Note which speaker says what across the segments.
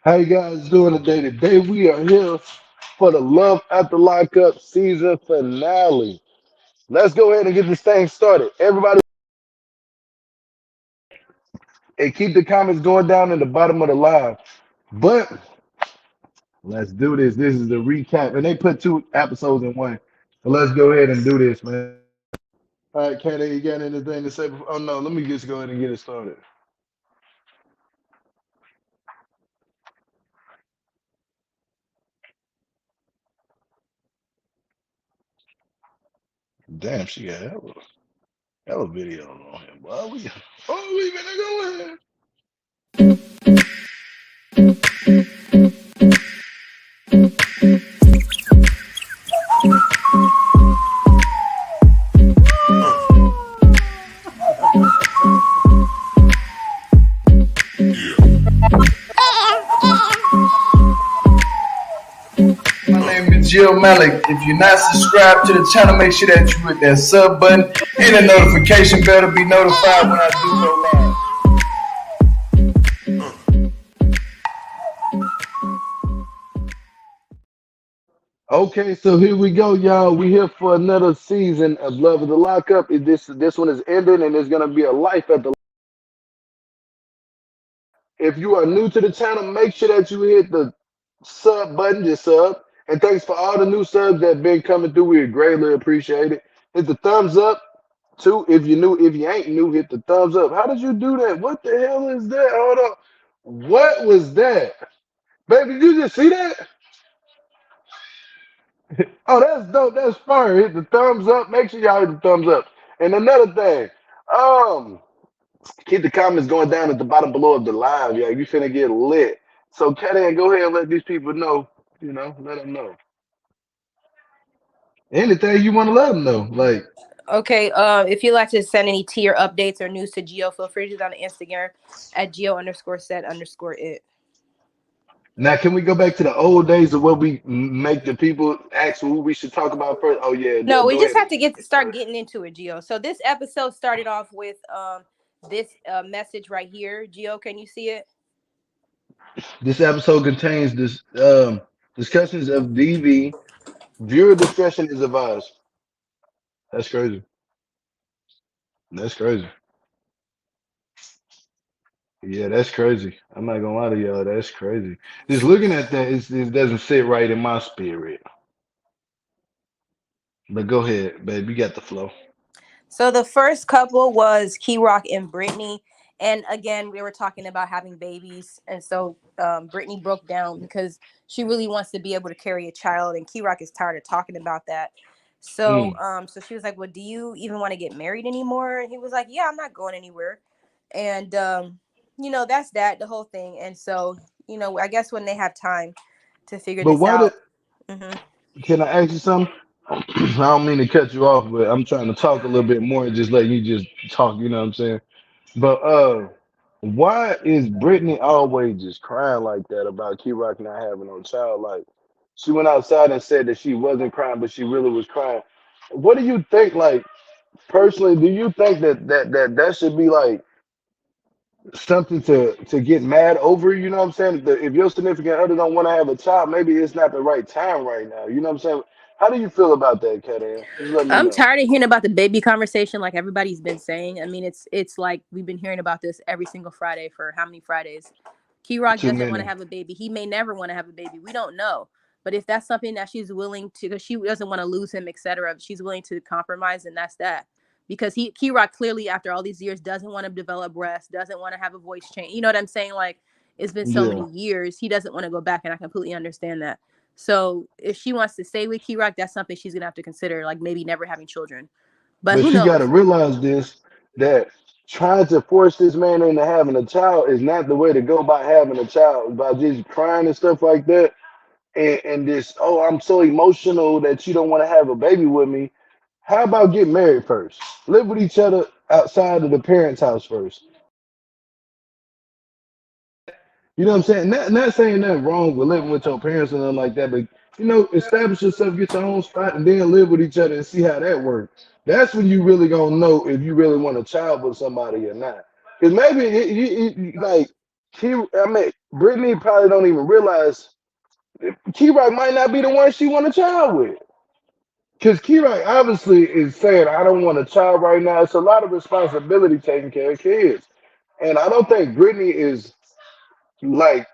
Speaker 1: How you guys doing today? Today we are here for the Love After Lockup season finale. Let's go ahead and get this thing started. Everybody, and keep the comments going down in the bottom of the live. But let's do this. This is the recap, and they put two episodes in one. So let's go ahead and do this, man. All right, Katie, you got anything to say? Oh no, let me just go ahead and get it started. Damn, she got hella videos on him. Boy, we gonna go ahead.
Speaker 2: My name is Jill Malik. If you're not subscribed to the channel, make sure that you hit that sub button and the notification bell to be notified when I do go live.
Speaker 1: Okay, so here we go, y'all. We here for another season of Love of the Lockup. This one is ending, and there's gonna be a life at the. If you are new to the channel, make sure that you hit the sub button, just sub. And thanks for all the new subs that have been coming through. We greatly appreciate it. Hit the thumbs up too. If you're new, if you ain't new, hit the thumbs up. How did you do that? What the hell is that? Hold on. What was that? Baby, did you just see that? Oh, that's dope. That's fire. Hit the thumbs up. Make sure y'all hit the thumbs up. And another thing, um, keep the comments going down at the bottom below of the live. Yeah, you finna get lit. So, Kadan, go ahead and let these people know. Let them know anything you want to let them know. Like,
Speaker 3: Okay, if you'd like to send any tier updates or news to Geo, feel free to do that on Instagram at geo_set_it.
Speaker 1: now, can we go back to the old days of what we make the people ask who we should talk about first? Oh yeah,
Speaker 3: No, we
Speaker 1: go
Speaker 3: just
Speaker 1: ahead.
Speaker 3: have to start getting into it, Geo. So this episode started off with this message right here. Geo, can you see it?
Speaker 1: This episode contains this discussions of DV. Viewer discretion is advised. That's crazy. That's crazy. Yeah, that's crazy. I'm not gonna lie to y'all. That's crazy. Just looking at that, it doesn't sit right in my spirit. But go ahead, babe. You got the flow.
Speaker 3: So the first couple was K Rock and Britney. And again, we were talking about having babies. And so Britney broke down because she really wants to be able to carry a child. And K Rock is tired of talking about that. So
Speaker 1: Mm.
Speaker 3: so she was like, well, do you even want to get married anymore? And he was like, yeah, I'm not going anywhere. And, that's the whole thing. And so, I guess when they have time to figure
Speaker 1: But
Speaker 3: this
Speaker 1: why did?
Speaker 3: out. Mhm.
Speaker 1: Can I ask you something? I don't mean to cut you off, but I'm trying to talk a little bit more and just let you just talk. You know what I'm saying? But why is Brittany always just crying like that about Key Rock not having no child? Like she went outside and said that she wasn't crying, but she really was crying. What do you think? Like personally, do you think that should be like something to get mad over? You know what I'm saying? If your significant other don't want to have a child, maybe it's not the right time right now. You know what I'm saying? How do you feel about that, Kat? Just let me
Speaker 3: I'm
Speaker 1: know.
Speaker 3: tired of hearing about the baby conversation like everybody's been saying. I mean, it's like we've been hearing about this every single Friday for how many Fridays? Key Rock
Speaker 1: Too
Speaker 3: doesn't want to
Speaker 1: many.
Speaker 3: have a baby. He may never want to have a baby. We don't know. But if that's something that she's willing to, because she doesn't want to lose him, etc., she's willing to compromise, and that's that. Because Key Rock clearly, after all these years, doesn't want to develop breasts, doesn't want to have a voice change. You know what I'm saying? Like it's been so
Speaker 1: Yeah.
Speaker 3: many years. He doesn't want to go back, and I completely understand that. So if she wants to stay with Key Rock, that's something she's gonna have to consider, like maybe never having children. But
Speaker 1: But
Speaker 3: who
Speaker 1: she got to
Speaker 3: knows?
Speaker 1: realize this that trying to force this man into having a child is not the way to go by having a child, by just crying and stuff like that. And this, oh, I'm so emotional that you don't want to have a baby with me. How about get married first? Live with each other outside of the parents' house first. You know what I'm saying? Not saying nothing wrong with living with your parents or nothing like that, but establish yourself, get your own spot, and then live with each other and see how that works. That's when you really gonna know if you really want a child with somebody or not. Because maybe like I mean, Brittany probably don't even realize Key Rock might not be the one she want a child with. Because Key Rock obviously is saying, I don't want a child right now. It's a lot of responsibility taking care of kids. And I don't think Brittany is like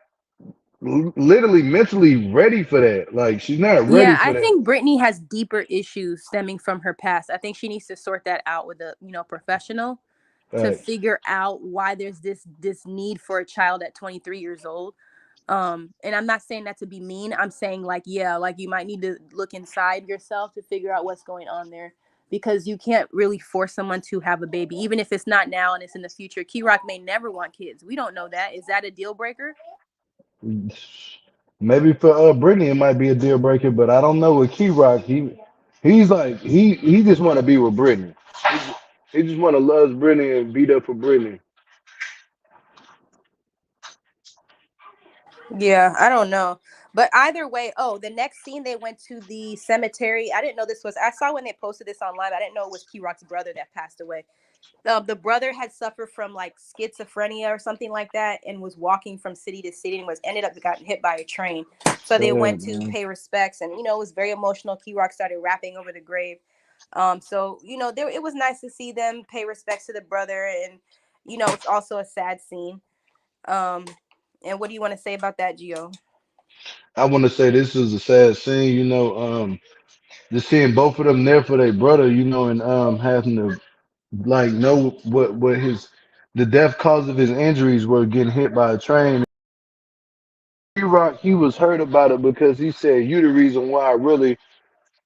Speaker 1: literally mentally ready for that. Like she's not ready
Speaker 3: Yeah,
Speaker 1: for
Speaker 3: I
Speaker 1: that.
Speaker 3: think Brittany has deeper issues stemming from her past. I think she needs to sort that out with a, professional to
Speaker 1: Facts.
Speaker 3: figure out why there's this need for a child at 23 years old. And I'm not saying that to be mean. I'm saying like, yeah, like you might need to look inside yourself to figure out what's going on there, because you can't really force someone to have a baby, even if it's not now and it's in the future. Key Rock may never want kids. We don't know that. Is that a deal breaker?
Speaker 1: Maybe for Brittany it might be a deal breaker, but I don't know with Key Rock. He's like he just want to be with Brittany. He just want to love Brittany and beat up for Brittany.
Speaker 3: Yeah, I don't know. But either way, oh, the next scene they went to the cemetery. I didn't know this was. I saw when they posted this online. I didn't know it was Key Rock's brother that passed away. The brother had suffered from like schizophrenia or something like that, and was walking from city to city and was ended up getting hit by a train. So they
Speaker 1: Damn,
Speaker 3: went to
Speaker 1: man.
Speaker 3: pay respects, and it was very emotional. Key Rock started rapping over the grave. So there it was nice to see them pay respects to the brother, and it's also a sad scene. Um, and what do you want to say about that, Gio?
Speaker 1: I want to say this is a sad scene. Just seeing both of them there for their brother. And having to like know what his the death cause of his injuries were getting hit by a train. Rock, he was hurt about it because he said, "You the reason why I really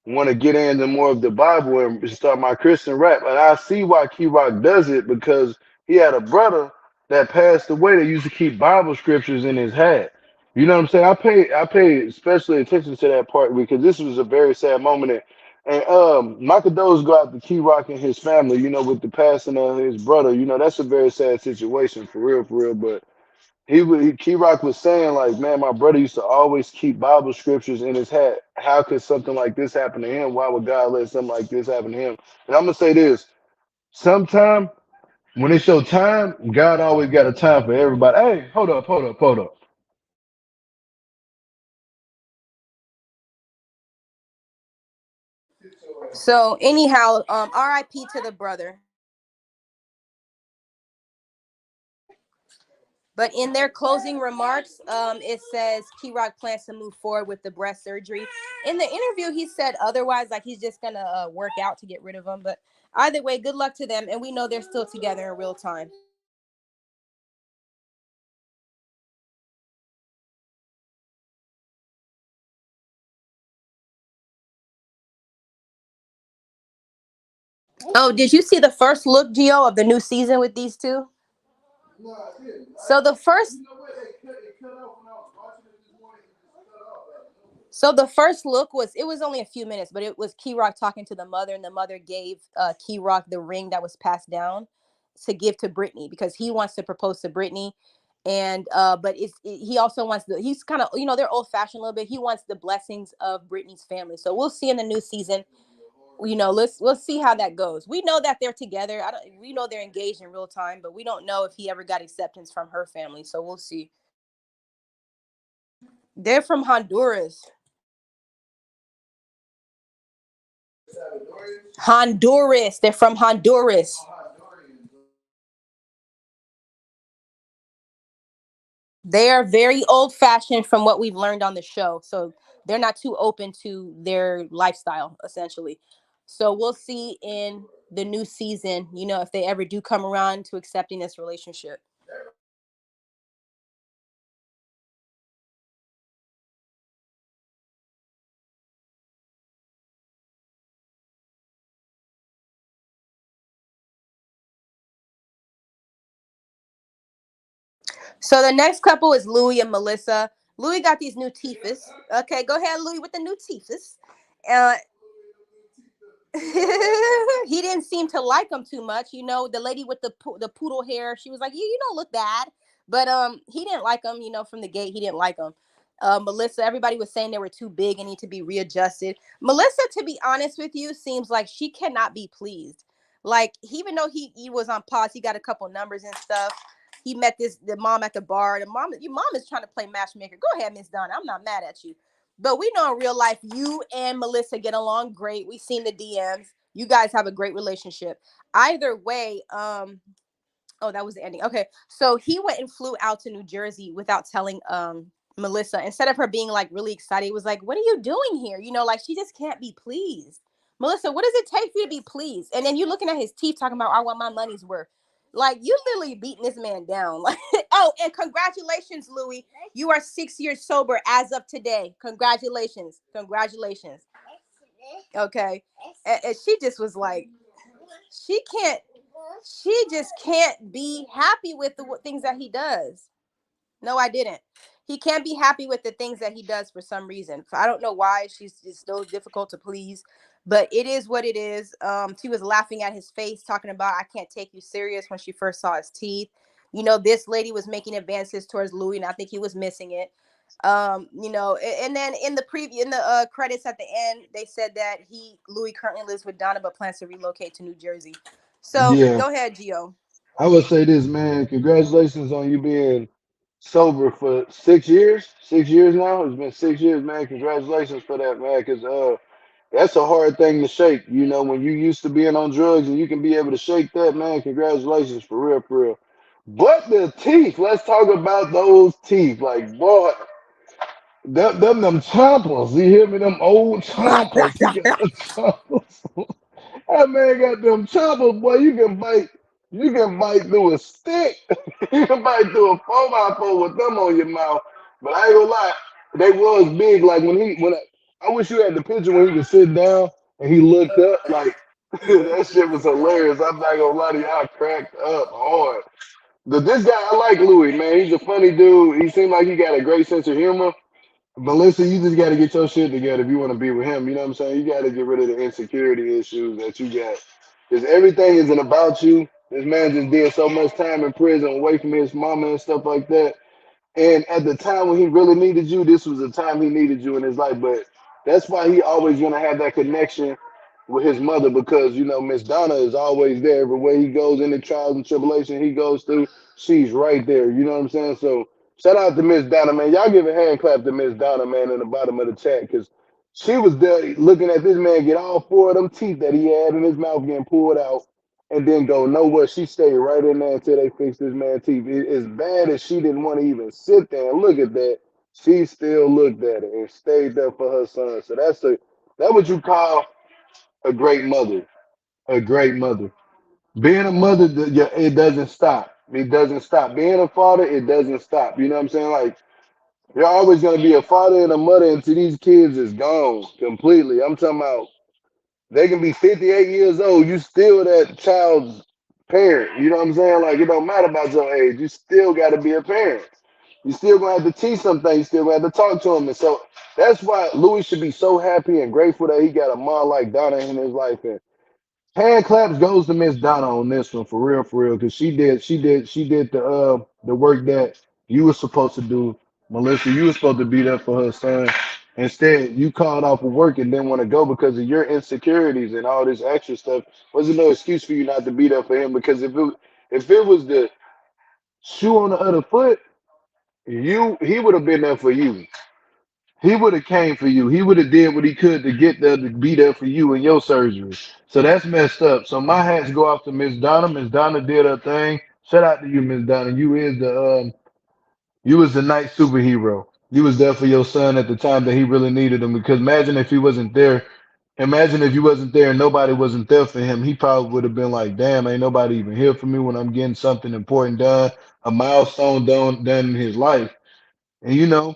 Speaker 1: want to get into more of the Bible and start my Christian rap." And I see why Key Rock does it because he had a brother that passed away that used to keep Bible scriptures in his hat. You know what I'm saying? I pay especially attention to that part because this was a very sad moment. And my condolences go out to Key Rock and his family. With the passing of his brother. That's a very sad situation for real. But Key Rock was saying like, man, my brother used to always keep Bible scriptures in his hat. How could something like this happen to him? Why would God let something like this happen to him? And I'm gonna say this: sometime when it's your time, God always got a time for everybody. Hey, hold up.
Speaker 3: So anyhow, R.I.P. to the brother. But in their closing remarks, it says Key Rock plans to move forward with the breast surgery. In the interview, he said otherwise, like he's just gonna work out to get rid of them. But either way, good luck to them, and we know they're still together in real time. Oh, did you see the first look, Gio, of the new season with these two? So the first So the first look was only a few minutes, but it was Key Rock talking to the mother, and the mother gave Key Rock the ring that was passed down to give to Britney because he wants to propose to Britney, and but he also wants he's kind of they're old fashioned a little bit. He wants the blessings of Britney's family. So we'll see in the new season. Let's see how that goes. We know that they're together. We know they're engaged in real time, but we don't know if he ever got acceptance from her family. So we'll see. They're from Honduras. Honduras. They're from Honduras. They are very old fashioned from what we've learned on the show. So they're not too open to their lifestyle, essentially. So we'll see in the new season, if they ever do come around to accepting this relationship. So the next couple is Louis and Melissa. Louis got these new teethus. Okay, go ahead, Louis, with the new teethus. Uh, he didn't seem to like them too much. The lady with the poodle hair, she was like, you don't look bad. But he didn't like them. From the gate, he didn't like them. Melissa, everybody was saying they were too big and need to be readjusted. Melissa, to be honest with you, seems like she cannot be pleased. Like, even though he was on pause, he got a couple numbers and stuff. he met the mom at the bar. Your mom is trying to play matchmaker. Go ahead, Miss Donna. I'm not mad at you. But we know in real life, you and Melissa get along great. We've seen the DMs. You guys have a great relationship. Either way, oh, that was the ending. Okay. So he went and flew out to New Jersey without telling Melissa. Instead of her being like really excited, it was like, what are you doing here? You know, like she just can't be pleased. Melissa, what does it take for you to be pleased? And then you looking at his teeth talking about I want my money's worth. Like you literally beating this man down. Like, oh, and congratulations, Louis. You are 6 years sober as of today. Congratulations. Congratulations. Okay. And she just was like, she can't she just can't be happy with the things that he does. No, I didn't. He can't be happy with the things that he does for some reason. I don't know why she's just so difficult to please, but it is what it is. She was laughing at his face, talking about I can't take you serious when she first saw his teeth. You know, this lady was making advances towards Louis, and I think he was missing it. You know, and then in the preview, in the credits at the end, they said that Louis currently lives with Donna, but plans to relocate to New Jersey. So
Speaker 1: Yeah,
Speaker 3: go ahead, Gio.
Speaker 1: I would say this, man. Congratulations on you being sober for 6 years. 6 years now. It's been 6 years, man. Congratulations for that, man. Because that's a hard thing to shake. You know, when you used to being on drugs and you can be able to shake that, man. Congratulations, for real, for real. But the teeth. Let's talk about those teeth. Like, boy, them chompers. You hear me? Them old chompers. He got the chompers. That man got them choppers, boy. You can bite through a stick. You can bite through a 4x4 with them on your mouth. But I ain't gonna lie, they was big. Like I wish you had the picture when he was sitting down and he looked up. Like that shit was hilarious. I'm not gonna lie to you, I cracked up hard. But this guy, I like Louis, man. He's a funny dude. He seemed like he got a great sense of humor. Melissa, you just got to get your shit together if you want to be with him. You know what I'm saying? You got to get rid of the insecurity issues that you got. Because everything isn't about you. This man just did so much time in prison away from his mama and stuff like that. And at the time when he really needed you, this was the time he needed you in his life. But that's why he always gonna have that connection with his mother because you know Miss Donna is always there everywhere he goes, any trials and tribulation he goes through, she's right there. You know what I'm saying? So shout out to Miss Donna, man. Y'all give a hand clap to Miss Donna, man, in the bottom of the chat because she was there looking at this man get all four of them teeth that he had in his mouth getting pulled out and then go nowhere. She stayed right in there until they fixed this man's teeth. As bad as she didn't want to even sit there and look at that, she still looked at it and stayed there for her son. So that's what you call a great mother. A great mother. Being a mother, yeah, it doesn't stop. It doesn't stop. Being a father, it doesn't stop. You know what I'm saying? Like you're always gonna be a father and a mother until these kids is gone completely. I'm talking about they can be 58 years old. You still that child's parent. You know what I'm saying? Like it don't matter about your age. You still got to be a parent. You still gonna have to teach something. You still gonna have to talk to him. And so that's why Louis should be so happy and grateful that he got a mom like Donna in his life. And hand claps goes to Miss Donna on this one for real, because she did the work that you were supposed to do, Melissa. You were supposed to be there for her son. Instead, you called off of work and didn't want to go because of your insecurities and all this extra stuff. Wasn't no excuse for you not to be there for him because if it was the shoe on the other foot, he would have been there for you. He would have came for you. He would have did what he could to get there to be there for you in your surgery. So that's messed up. So my hats go off to Miss Donna. Miss Donna did her thing. Shout out to you, Miss Donna. You was the night superhero. You was there for your son at the time that he really needed him. Because imagine if he wasn't there. Imagine if you wasn't there and nobody wasn't there for him. He probably would have been like, "Damn, ain't nobody even here for me when I'm getting something important done, a milestone done in his life." And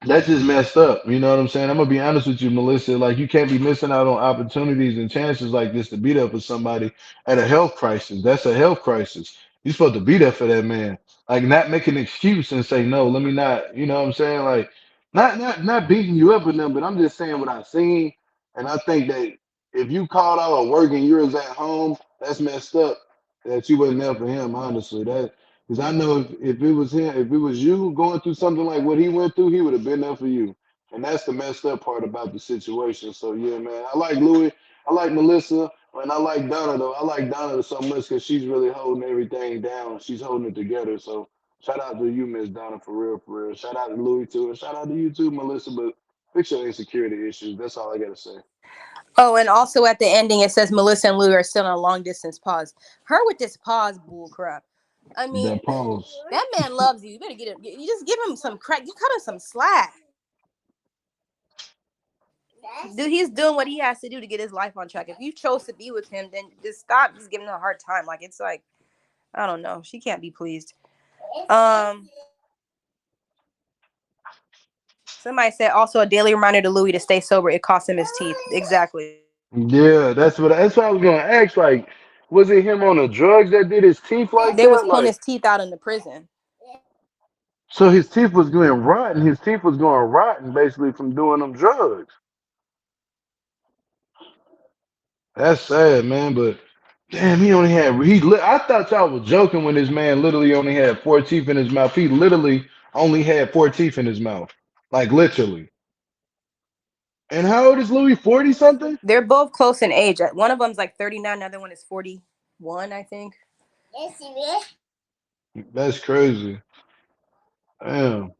Speaker 1: that's just messed up. You know what I'm saying? I'm gonna be honest with you, Melissa. Like you can't be missing out on opportunities and chances like this to be there for somebody at a health crisis. That's a health crisis. You're supposed to be there for that man. Like not make an excuse and say no. Let me not. You know what I'm saying? Like not beating you up with them, but I'm just saying what I've seen, and I think that if you called out or working, you was at home. That's messed up. That you wasn't there for him. Honestly, that because I know if it was him, if it was you going through something like what he went through, he would have been there for you. And that's the messed up part about the situation. So yeah, man, I like Louis. I like Melissa. And I like Donna though. I like Donna so much because she's really holding everything down. She's holding it together. So shout out to you, Miss Donna, for real, for real. Shout out to Louis too, and shout out to you too, Melissa. But fix your insecurity issues. That's all I gotta say.
Speaker 3: Oh, and also at the ending, it says Melissa and Lou are still on a long distance pause. Her with this pause bull crap. I mean,
Speaker 1: That pause.
Speaker 3: that man loves you. You better get him. You just give him some crack. You cut him some slack. Dude, he's doing what he has to do to get his life on track. If you chose to be with him, then just stop. Just giving him a hard time. Like it's like I don't know. She can't be pleased. Um, Somebody said also a daily reminder to Louis to stay sober. It cost him his teeth. Exactly.
Speaker 1: Yeah, that's what I was gonna ask. Like, was it him on the drugs that did his teeth like
Speaker 3: They was
Speaker 1: that?
Speaker 3: pulling
Speaker 1: Like,
Speaker 3: his teeth out in the prison.
Speaker 1: so his teeth was going rotten. His teeth was going rotten basically from doing them drugs. That's sad, man. But damn, he only had I thought y'all was joking when this man literally only had four teeth in his mouth. He literally only had four teeth in his mouth, like literally. And how old is Louis? 40 something?
Speaker 3: They're both close in age. One of them's like 39. The other one is 41, I think.
Speaker 1: That's crazy. Damn,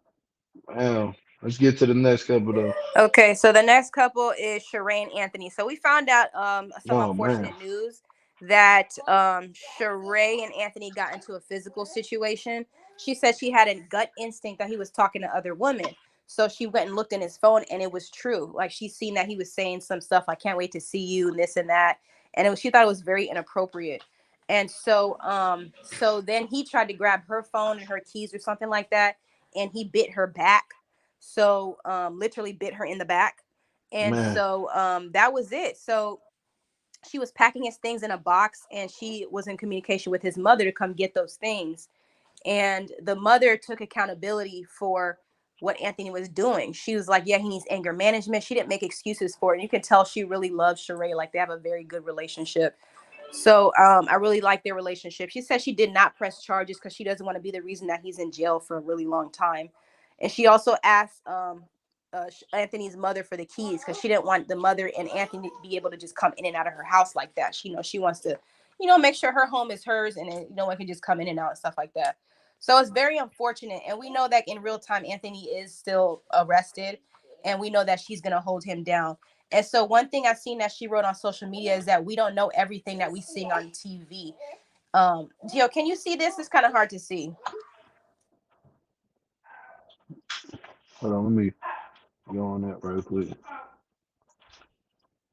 Speaker 1: damn. Let's get to the next couple though.
Speaker 3: Okay, so the next couple is Sheree and Anthony. So we found out some
Speaker 1: Oh man,
Speaker 3: unfortunate news that Sheree and Anthony got into a physical situation. She said she had a gut instinct that he was talking to other women. So she went and looked in his phone and it was true. Like she's seen that he was saying some stuff, I can't wait to see you and this and that. And she thought it was very inappropriate. And so then he tried to grab her phone and her keys or something like that, and he bit her back, so literally bit her in the back. And
Speaker 1: man,
Speaker 3: so that was it. So she was packing his things in a box and she was in communication with his mother to come get those things. And the mother took accountability for what Anthony was doing. She was like, yeah, he needs anger management. She didn't make excuses for it. And you can tell she really loves Sheree. Like they have a very good relationship. So I really like their relationship. She said she did not press charges because she doesn't want to be the reason that he's in jail for a really long time. And she also asked Anthony's mother for the keys because she didn't want the mother and Anthony to be able to just come in and out of her house like that. She wants to, make sure her home is hers and then, no one can just come in and out and stuff like that. So it's very unfortunate. And we know that in real time, Anthony is still arrested and we know that she's going to hold him down. And so one thing I've seen that she wrote on social media is that we don't know everything that we see on TV. Gio, can you see this? It's kind of hard to see.
Speaker 1: hold on, let me go on that real quick.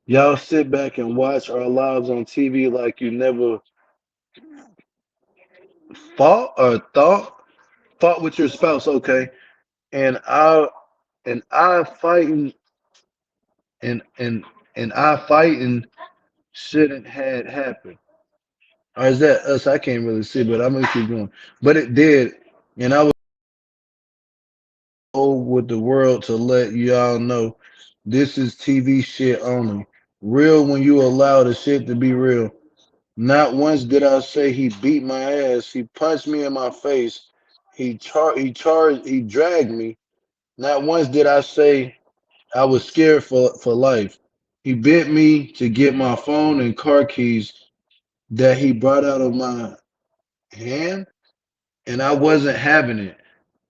Speaker 1: Y'all sit back and watch our lives on TV like you never fought or fought with your spouse, okay? And I fighting and I fighting shouldn't had happened. Or is that us? I can't really see, but I'm gonna keep going. But it did, and I was told with the world to let y'all know this is TV shit only. Real when you allow the shit to be real. Not once did I say he beat my ass. He punched me in my face. He dragged me. Not once did I say I was scared for life. He bit me to get my phone and car keys that he brought out of my hand, and I wasn't having it.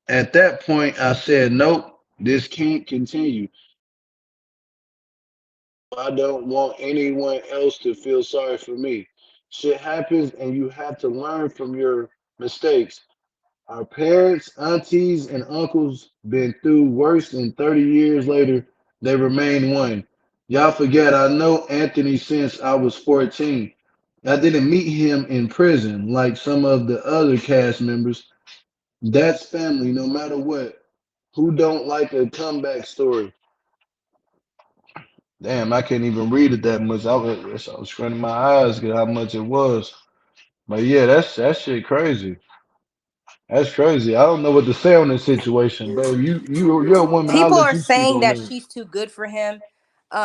Speaker 1: At that point, I said, nope, this can't continue. I don't want anyone else to feel sorry for me. Shit happens, and you have to learn from your mistakes. Our parents, aunties, and uncles been through worse than 30 years later, they remain one. Y'all forget I know Anthony since I was 14. I didn't meet him in prison like some of the other cast members. That's family no matter what. Who don't like a comeback story? Damn, I can't even read it that much. I was scrunching my eyes at how much it was. But yeah, that shit crazy. That's crazy. I don't know what to say on this situation, babe. You're a woman. I'll
Speaker 3: People
Speaker 1: let
Speaker 3: are
Speaker 1: you speak
Speaker 3: saying
Speaker 1: on
Speaker 3: that
Speaker 1: that.
Speaker 3: she's too good for him.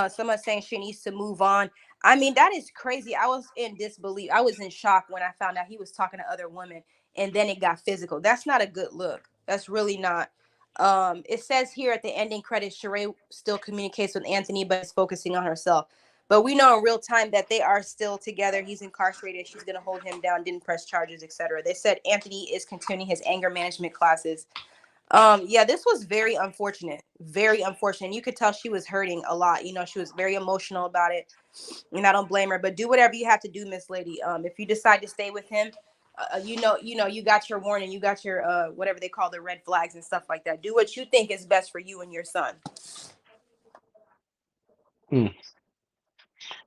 Speaker 3: Someone's saying she needs to move on. I mean, that is crazy. I was in disbelief. I was in shock when I found out he was talking to other women and then it got physical. That's not a good look. That's really not. It says here at the ending credits, Sheree still communicates with Anthony, but is focusing on herself. But we know in real time that they are still together. He's incarcerated. She's gonna hold him down, didn't press charges, etc. They said Anthony is continuing his anger management classes. Yeah, this was very unfortunate. Very unfortunate. You could tell she was hurting a lot. You know, she was very emotional about it. And I don't blame her. But do whatever you have to do, Miss Lady. If you decide to stay with him, you got your warning. You got your whatever they call the red flags and stuff like that. Do what you think is best for you and your son.
Speaker 1: Hmm.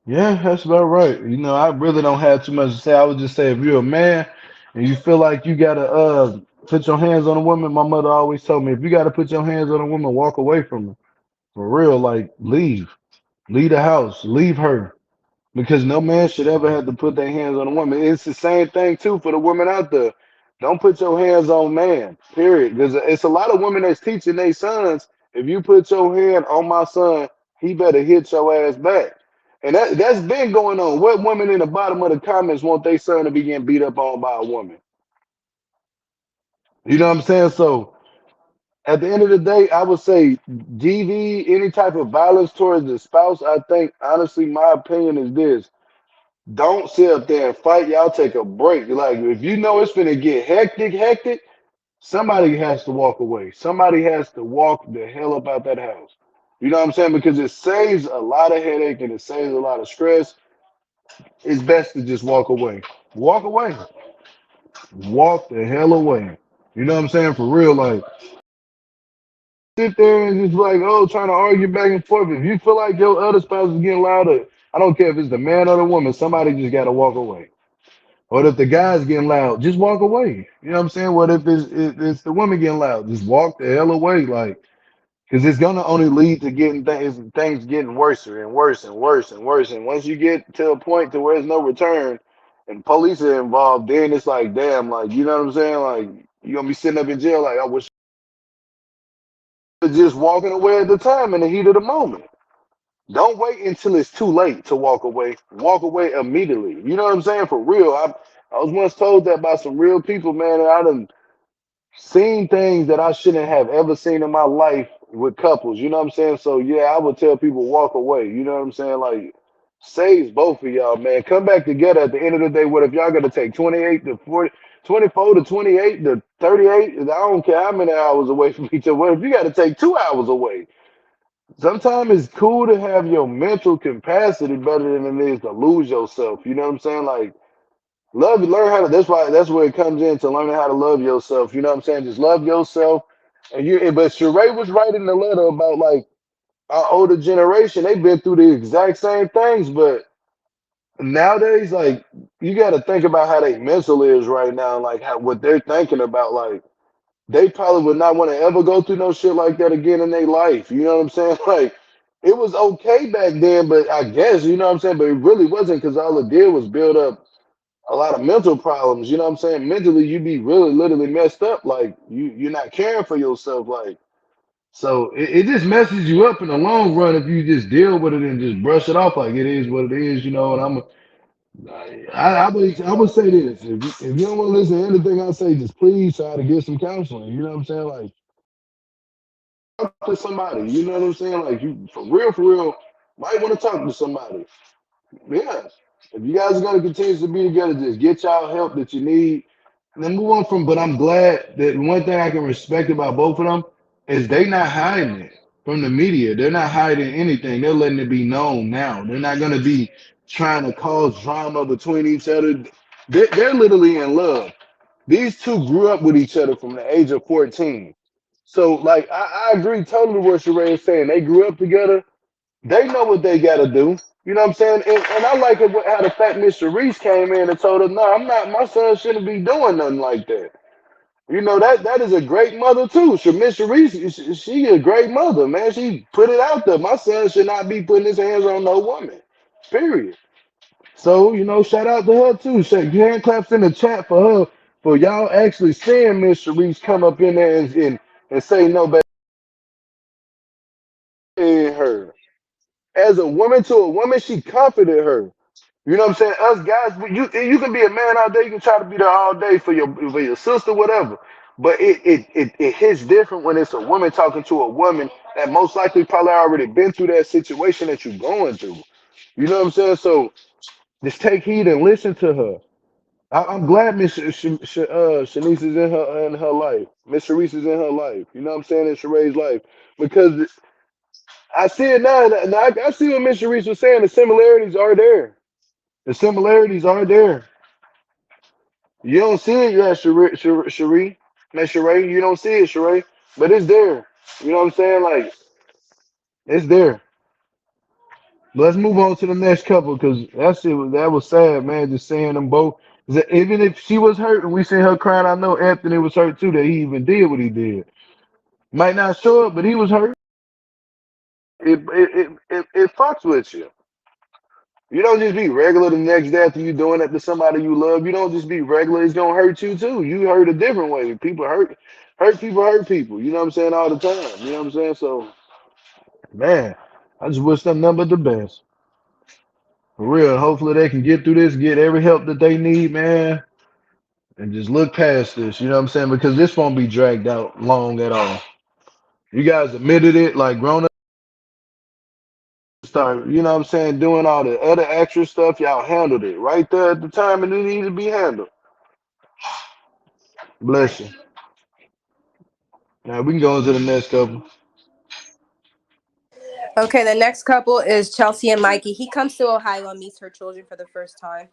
Speaker 1: Yeah, that's about right. I really don't have too much to say. I would just say if you're a man and you feel like you gotta put your hands on a woman, my mother always told me if you gotta put your hands on a woman, walk away from her. For real, like leave. Leave the house. Leave her. Because no man should ever have to put their hands on a woman. It's the same thing too for the women out there. Don't put your hands on man. Period. Because it's a lot of women that's teaching their sons. If you put your hand on my son, he better hit your ass back. And that's been going on. What women in the bottom of the comments want their son to be getting beat up on by a woman? You know what I'm saying? So at the end of the day, I would say DV, any type of violence towards the spouse, I think honestly, my opinion is this. Don't sit up there and fight. Y'all take a break. Like if you know it's gonna get hectic, somebody has to walk away. Somebody has to walk the hell up out that house. You know what I'm saying? Because it saves a lot of headache and it saves a lot of stress. It's best to just walk away. Walk away. Walk the hell away. You know what I'm saying? For real, like sit there and just like, oh, trying to argue back and forth. If you feel like your other spouse is getting louder, I don't care if it's the man or the woman, somebody just gotta walk away. Or if the guy's getting loud, just walk away. You know what I'm saying? What if it's the woman getting loud? Just walk the hell away, like, because it's gonna only lead to getting things getting worse and worse and worse and worse. And once you get to a point to where there's no return, and police are involved, then it's like, damn, like, you know what I'm saying? Like, you're gonna be sitting up in jail, like, I wish just walking away at the time in the heat of the moment. Don't wait until it's too late to walk away. Walk away immediately. You know what I'm saying? For real. I was once told that by some real people, man, and I done seen things that I shouldn't have ever seen in my life with couples. You know what I'm saying? So yeah, I would tell people walk away. You know what I'm saying? Like saves both of y'all, man. Come back together at the end of the day. What if y'all gotta take 28 to 40, 24 to 28 to 38? I don't care how many hours away from each other. What if you gotta take 2 hours away? Sometimes it's cool to have your mental capacity better than it is to lose yourself. You know what I'm saying? Like learn how to. That's where it comes in to learning how to love yourself. You know what I'm saying? Just love yourself. And but Sheree was writing the letter about like our older generation. They've been through the exact same things, but nowadays, like you got to think about how their mental is right now, like how what they're thinking about, like. They probably would not want to ever go through no shit like that again in their life. You know what I'm saying? Like, it was okay back then, but I guess, you know what I'm saying? But it really wasn't because all it did was build up a lot of mental problems. You know what I'm saying? Mentally, you be really literally messed up. Like, you're not caring for yourself. Like, so it just messes you up in the long run if you just deal with it and just brush it off like it is what it is, you know. And I would say this: if you don't want to listen to anything I say, just please try to get some counseling. You know what I'm saying? Like talk to somebody. You know what I'm saying? Like you for real, might want to talk to somebody. Yeah. If you guys are gonna continue to be together, just get y'all help that you need. And then move on from. But I'm glad that one thing I can respect about both of them is they not hiding it from the media. They're not hiding anything. They're letting it be known now. They're not gonna be trying to cause drama between each other. They're literally in love. These two grew up with each other from the age of 14. So, like, I agree totally with what Sheree is saying. They grew up together. They know what they got to do. You know what I'm saying? And I like it how the fact Miss Reese came in and told her, no, I'm not, my son shouldn't be doing nothing like that. You know, that is a great mother, too. So Miss Reese, she a great mother, man. She put it out there. My son should not be putting his hands on no woman, period. So, shout out to her too. Shake hand claps in the chat for her for y'all actually seeing Miss Sharice come up in there and say no, baby, her. As a woman to a woman, she comforted her. You know what I'm saying? Us guys, you can be a man all day, you can try to be there all day for your sister, whatever. But it hits different when it's a woman talking to a woman that most likely probably already been through that situation that you're going through. You know what I'm saying? So just take heed and listen to her. I'm glad Miss Shanice is in her life. Miss Sharice is in her life. You know what I'm saying? In Sheree's life, because I see it now. And I see what Miss Sharice was saying. The similarities are there. The similarities are there. You don't see it yet, Cherie. Miss Sheree, you don't see it, Sheree, but it's there. You know what I'm saying? Like it's there. But let's move on to the next couple because that was sad, man. Just seeing them both. Even if she was hurt and we seen her crying, I know Anthony was hurt too that he even did what he did. Might not show up, but he was hurt. It fucks with you. You don't just be regular the next day after you doing that to somebody you love. You don't just be regular. It's gonna hurt you too. You hurt a different way. People hurt people. You know what I'm saying all the time. You know what I'm saying. So man, I just wish them nothing but the best for real. Hopefully they can get through this, get every help that they need, man, and just look past this. You know what I'm saying because this won't be dragged out long at all. You guys admitted it, like grown up start. You know what I'm saying doing all the other extra stuff. Y'all handled it right there at the time, and it needed to be handled. Bless you. Now we can go into the next couple.
Speaker 3: Okay, the next couple is Chelsea and Mikey. He comes to Ohio and meets her children for the first time.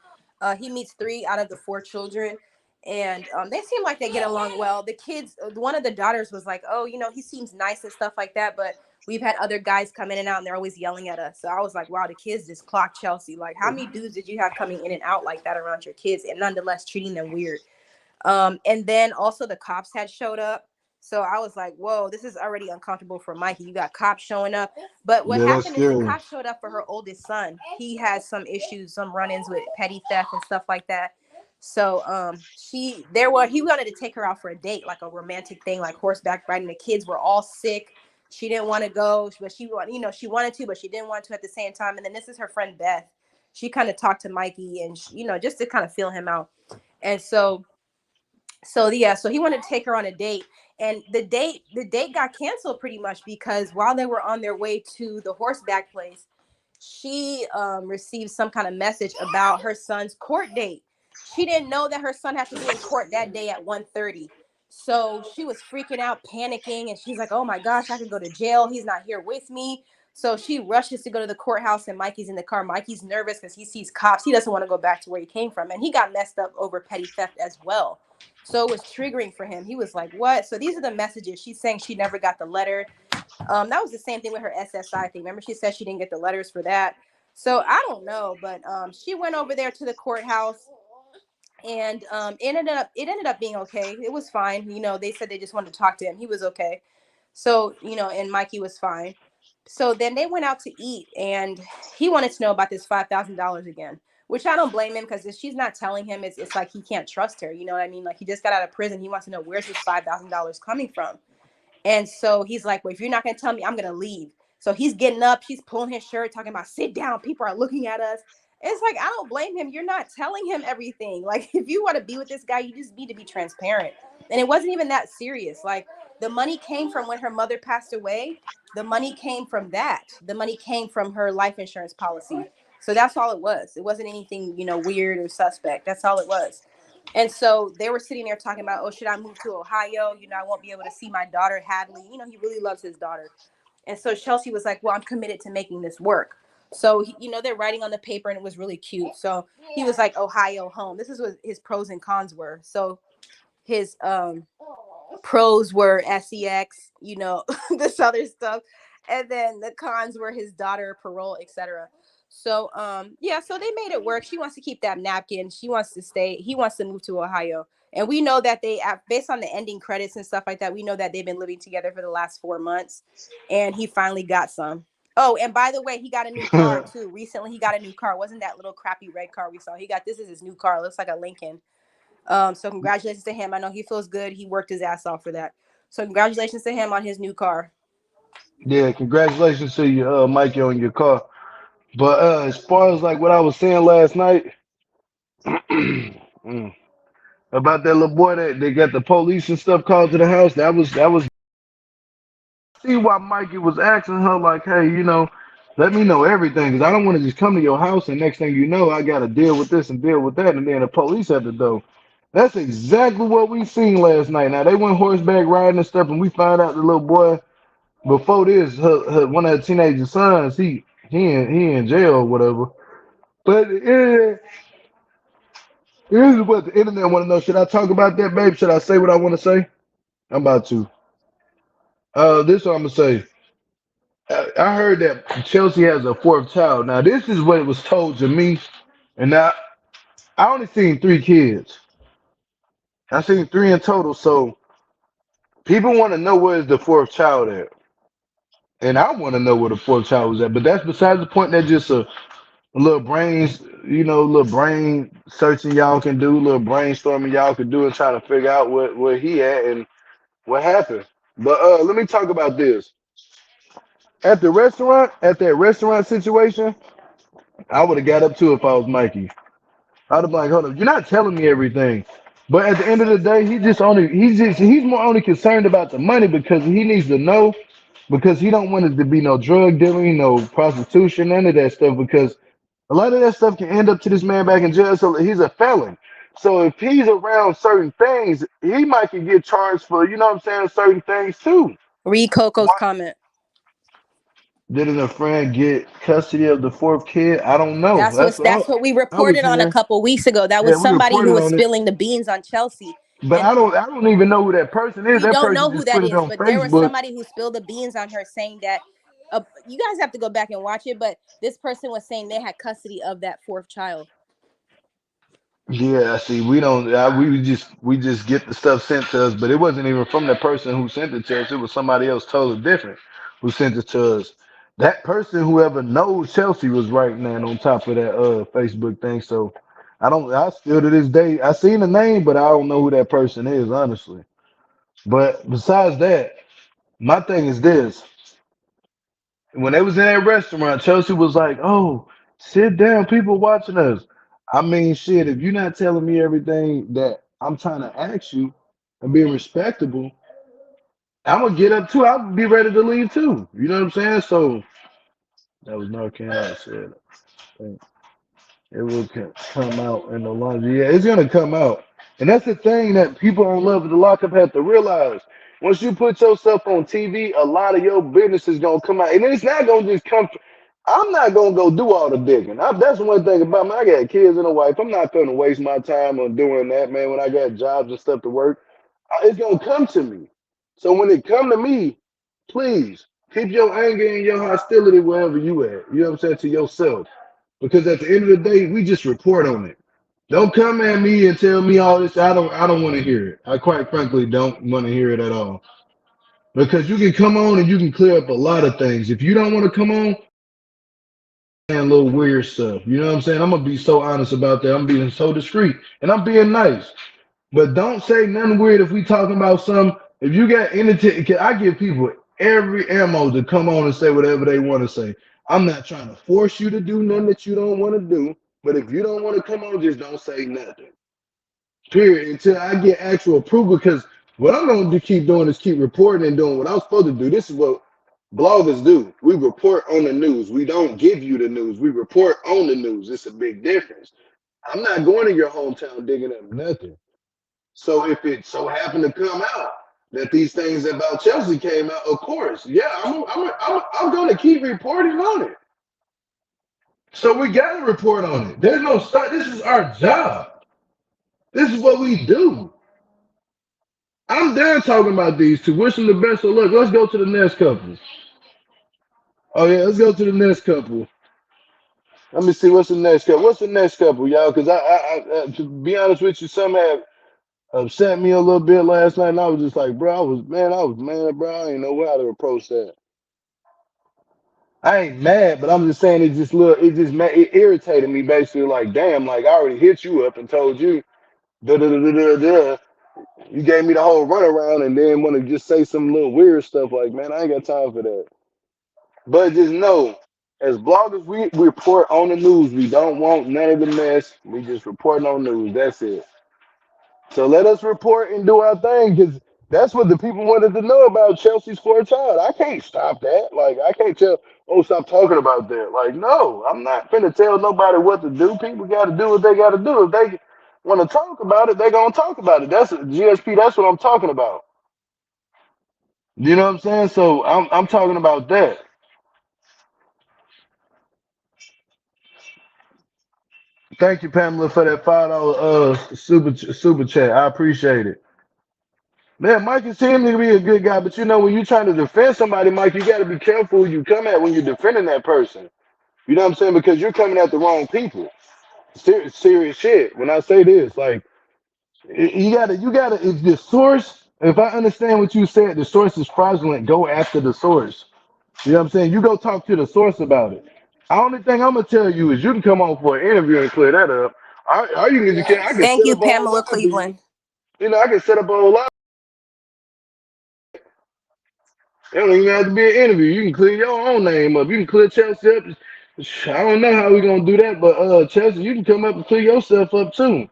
Speaker 3: He meets 3 out of the 4 children, and they seem like they get along well. The kids, one of the daughters was like, "Oh, he seems nice and stuff like that," but we've had other guys come in and out, and they're always yelling at us. So I was like, "Wow, the kids just clocked Chelsea. Like, how many dudes did you have coming in and out like that around your kids, and nonetheless treating them weird?" And then also the cops had showed up. So I was like, whoa, this is already uncomfortable for Mikey. You got cops showing up. But what
Speaker 1: Yeah, that's
Speaker 3: happened is the
Speaker 1: scary.
Speaker 3: cops showed up for her oldest son. He has some issues, some run-ins with petty theft and stuff like that. So he wanted to take her out for a date, like a romantic thing, like horseback riding. The kids were all sick. She didn't want to go, but she wanted to, but she didn't want to at the same time. And then this is her friend Beth. She kind of talked to Mikey and just to kind of feel him out. And so he wanted to take her on a date, and the date got canceled pretty much because while they were on their way to the horseback place, she received some kind of message about her son's court date. She didn't know that her son had to be in court that day at 1:30. So she was freaking out, panicking, and she's like, "Oh my gosh, I could go to jail. He's not here with me." So she rushes to go to the courthouse, and Mikey's in the car. Mikey's nervous because he sees cops. He doesn't want to go back to where he came from, and he got messed up over petty theft as well. So it was triggering for him. He was like, "What?" So these are the messages. She's saying she never got the letter. That was the same thing with her SSI thing. Remember, she said she didn't get the letters for that. So I don't know, but she went over there to the courthouse, and it ended up being okay. It was fine. They said they just wanted to talk to him. He was okay. So and Mikey was fine. So then they went out to eat, and he wanted to know about this $5,000 again, which I don't blame him because if she's not telling him, it's like he can't trust her. You know what I mean? Like he just got out of prison. He wants to know where's this $5,000 coming from. And so he's like, well, if you're not going to tell me, I'm going to leave. So he's getting up. She's pulling his shirt, talking about sit down. People are looking at us. It's like, I don't blame him. You're not telling him everything. Like, if you want to be with this guy, you just need to be transparent. And it wasn't even that serious. Like, the money came from when her mother passed away. The money came from that. The money came from her life insurance policy. So that's all it was. It wasn't anything, weird or suspect. That's all it was. And so they were sitting there talking about, oh, should I move to Ohio? I won't be able to see my daughter, Hadley. He really loves his daughter. And so Chelsea was like, well, I'm committed to making this work. So, they're writing on the paper, and it was really cute. So he was like, Ohio home. This is what his pros and cons were. So his pros were sex, this other stuff. And then the cons were his daughter, parole, etc. So so they made it work. She wants to keep that napkin. She wants to stay. He wants to move to Ohio. And we know that based on the ending credits and stuff like that, we know that they've been living together for the last 4 months. And he finally got some. Oh, and by the way, he got a new car too. Recently, he got a new car. It wasn't that little crappy red car we saw. This is his new car. It looks like a Lincoln. So congratulations to him. I know he feels good. He worked his ass off for that. So congratulations to him on his new car.
Speaker 1: Yeah, congratulations to you, Mikey, on your car. But as far as like what I was saying last night mm, about that little boy that they got the police and stuff called to the house, that was see why Mikey was asking her like, hey, Let me know everything, because I don't want to just come to your house and next thing you know, I got to deal with this and deal with that, and then the police at the door. That's exactly what we seen last night. Now they went horseback riding and stuff, and we found out the little boy before this, one of her teenage sons, he in jail or whatever. But here's what the internet want to know. Should I talk about that, babe? Should I say what I want to say? I'm about to. This is what I'm gonna say. I heard that Chelsea has a fourth child. Now this is what it was told to me, and now I only seen three kids. I seen three in total. So people want to know where's the fourth child at, and I want to know where the fourth child was at. But that's besides the point. That's just a little brains, little brain searching y'all can do, little brainstorming y'all can do, and trying to figure out where he at and what happened. But let me talk about this. At that restaurant situation, I would have got up to it if I was Mikey. I'd have been like, hold up, you're not telling me everything. But at the end of the day, he's more only concerned about the money because he needs to know because he don't want it to be no drug dealing, no prostitution, none of that stuff because a lot of that stuff can end up to this man back in jail. So he's a felon. So if he's around certain things, he might can get charged for, you know what I'm saying, certain things too.
Speaker 3: Read Coco's comment.
Speaker 1: Didn't a friend get custody of the fourth kid? I don't know.
Speaker 3: That's what we
Speaker 1: I was
Speaker 3: reported on a
Speaker 1: hearing.
Speaker 3: couple weeks ago. That
Speaker 1: Yeah,
Speaker 3: was
Speaker 1: we
Speaker 3: somebody who
Speaker 1: reported
Speaker 3: was
Speaker 1: on it,
Speaker 3: spilling the beans on Chelsea.
Speaker 1: but
Speaker 3: And
Speaker 1: I don't even know who that person is.
Speaker 3: we
Speaker 1: That
Speaker 3: don't
Speaker 1: person
Speaker 3: know who
Speaker 1: just
Speaker 3: that
Speaker 1: put it
Speaker 3: is,
Speaker 1: on
Speaker 3: but there was
Speaker 1: Facebook.
Speaker 3: somebody who spilled the beans on her saying that you guys have to go back and watch it, but this person was saying they had custody of that fourth child.
Speaker 1: Yeah, see, we don't. We just get the stuff sent to us, but it wasn't even from the person who sent it to us. It was somebody else totally different who sent it to us. That person, whoever knows Chelsea, was writing that on top of that Facebook thing. So I don't. I still to this day, I seen the name, but I don't know who that person is, honestly. But besides that, my thing is this: when they was in that restaurant, Chelsea was like, "Oh, sit down, people watching us." I mean, shit, if you're not telling me everything that I'm trying to ask you and being respectable, I'm gonna get up too. I'll be ready to leave too. You know what I'm saying? So that was Narcan. I said. It will come out in the laundry. Yeah, it's gonna come out, and that's the thing that people on Love the Lockup have to realize. Once you put yourself on TV, a lot of your business is gonna come out, and it's not gonna just come. I'm not gonna go do all the digging. That's one thing about me. I got kids and a wife. I'm not gonna waste my time on doing that, man. When I got jobs and stuff to work, it's gonna come to me. So when it come to me, please keep your anger and your hostility wherever you at. You know what I'm saying, to yourself. Because at the end of the day, we just report on it. Don't come at me and tell me all this. I don't want to hear it. I quite frankly don't want to hear it at all. Because you can come on and you can clear up a lot of things. If you don't want to come on, and little weird stuff. You know what I'm saying? I'm gonna be so honest about that. I'm being so discreet and I'm being nice. But don't say nothing weird if we talking about some. If you got anything, I give people every ammo to come on and say whatever they want to say. I'm not trying to force you to do nothing that you don't want to do. But if you don't want to come on, just don't say nothing. Period. Until I get actual approval. Because what I'm going to keep doing is keep reporting and doing what I'm supposed to do. This is what bloggers do. We report on the news. We don't give you the news. We report on the news. It's a big difference. I'm not going to your hometown digging up nothing. So if it so happened to come out that these things about Chelsea came out, of course, yeah, I'm going to keep reporting on it. So we got to report on it. There's no start. This is our job. This is what we do. I'm done talking about these two. Wish them the best of luck. Let's go to the next couple. Oh yeah, let's go to the next couple. Let me see what's the next couple. What's the next couple, y'all? Because to be honest with you, some have upset me a little bit last night, and I was just like, bro, I was mad, bro. I ain't know how to approach that. I ain't mad, but I'm just saying it irritated me basically. Like, damn, like I already hit you up and told you, da da da da da da. You gave me the whole runaround, and then want to just say some little weird stuff. Like, man, I ain't got time for that. But just know, as bloggers, we report on the news. We don't want none of the mess. We just report on news. That's it. So let us report and do our thing. Because That's what the people wanted to know about Chelsea's fourth child. I can't stop that. Like I can't tell. Oh, stop talking about that. Like no, I'm not finna tell nobody what to do. People got to do what they got to do. If they want to talk about it, they gonna talk about it. That's GSP. That's what I'm talking about. You know what I'm saying? So I'm talking about that. Thank you, Pamela, for that $5 super chat. I appreciate it. Man, Mikey seems to be a good guy, but you know when you're trying to defend somebody, Mike, you got to be careful who you come at when you're defending that person. You know what I'm saying? Because you're coming at the wrong people. Serious shit. When I say this, like you gotta. If the source, if I understand what you said, the source is fraudulent. Go after the source. You know what I'm saying? You go talk to the source about it. The only thing I'm gonna tell you is you can come on for an interview and clear that up. Or you can. I can
Speaker 3: Thank
Speaker 1: set
Speaker 3: you,
Speaker 1: up a whole
Speaker 3: Pamela
Speaker 1: live for you.
Speaker 3: Cleveland.
Speaker 1: You know, I can set up a whole live. It don't even have to be an interview. You can clear your own name up. You can clear Chelsea up. I don't know how we gonna do that, but Chelsea, you can come up and clear yourself up too.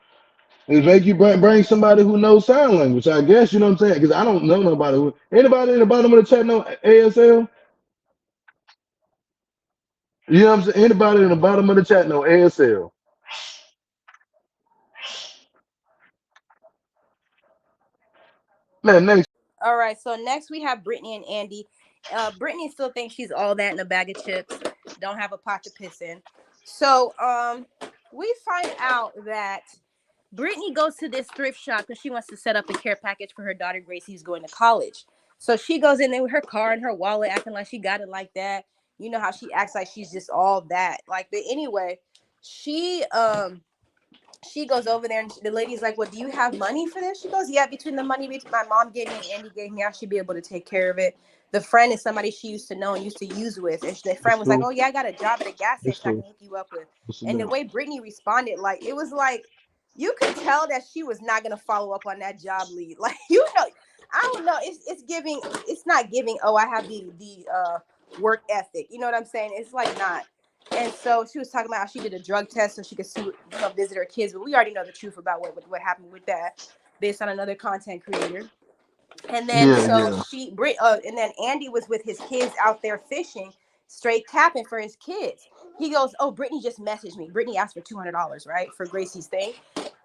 Speaker 1: And make you bring somebody who knows sign language. I guess you know what I'm saying. Because I don't know nobody. Anybody in the bottom of the chat know ASL? You know what I'm saying. Anybody in the bottom of the chat know ASL? Man, next.
Speaker 3: All right, so next we have Brittany and Andy. Brittany still thinks she's all that in a bag of chips. Don't have a pot to piss in. So we find out that Brittany goes to this thrift shop because she wants to set up a care package for her daughter Gracie who's going to college. So she goes in there with her car and her wallet, acting like she got it like that. You know how she acts like she's just all that. Like, but anyway, she she goes over there and the lady's like, well, do you have money for this? She goes, yeah, between the money my mom gave me and Andy gave me, I should be able to take care of it. The friend is somebody she used to know and used to use with. And the
Speaker 1: It's
Speaker 3: friend was like,
Speaker 1: cool.
Speaker 3: oh, yeah, I got a job at a gas
Speaker 1: It's
Speaker 3: station I can
Speaker 1: cool.
Speaker 3: hook you up with.
Speaker 1: What's the
Speaker 3: And the
Speaker 1: name?
Speaker 3: way Brittany responded, like, it was like, you could tell that she was not going to follow up on that job lead. Like, you know, I don't know. It's giving, it's not giving, oh, I have the work ethic. You know what I'm saying? It's like not. And so she was talking about how she did a drug test so she could see, visit her kids. But we already know the truth about what happened with that, based on another content creator. And then
Speaker 1: Yeah,
Speaker 3: so
Speaker 1: yeah.
Speaker 3: and then Andy was with his kids out there fishing, straight capping for his kids. He goes, "Oh, Brittany just messaged me. Brittany asked for $200, right, for Gracie's thing."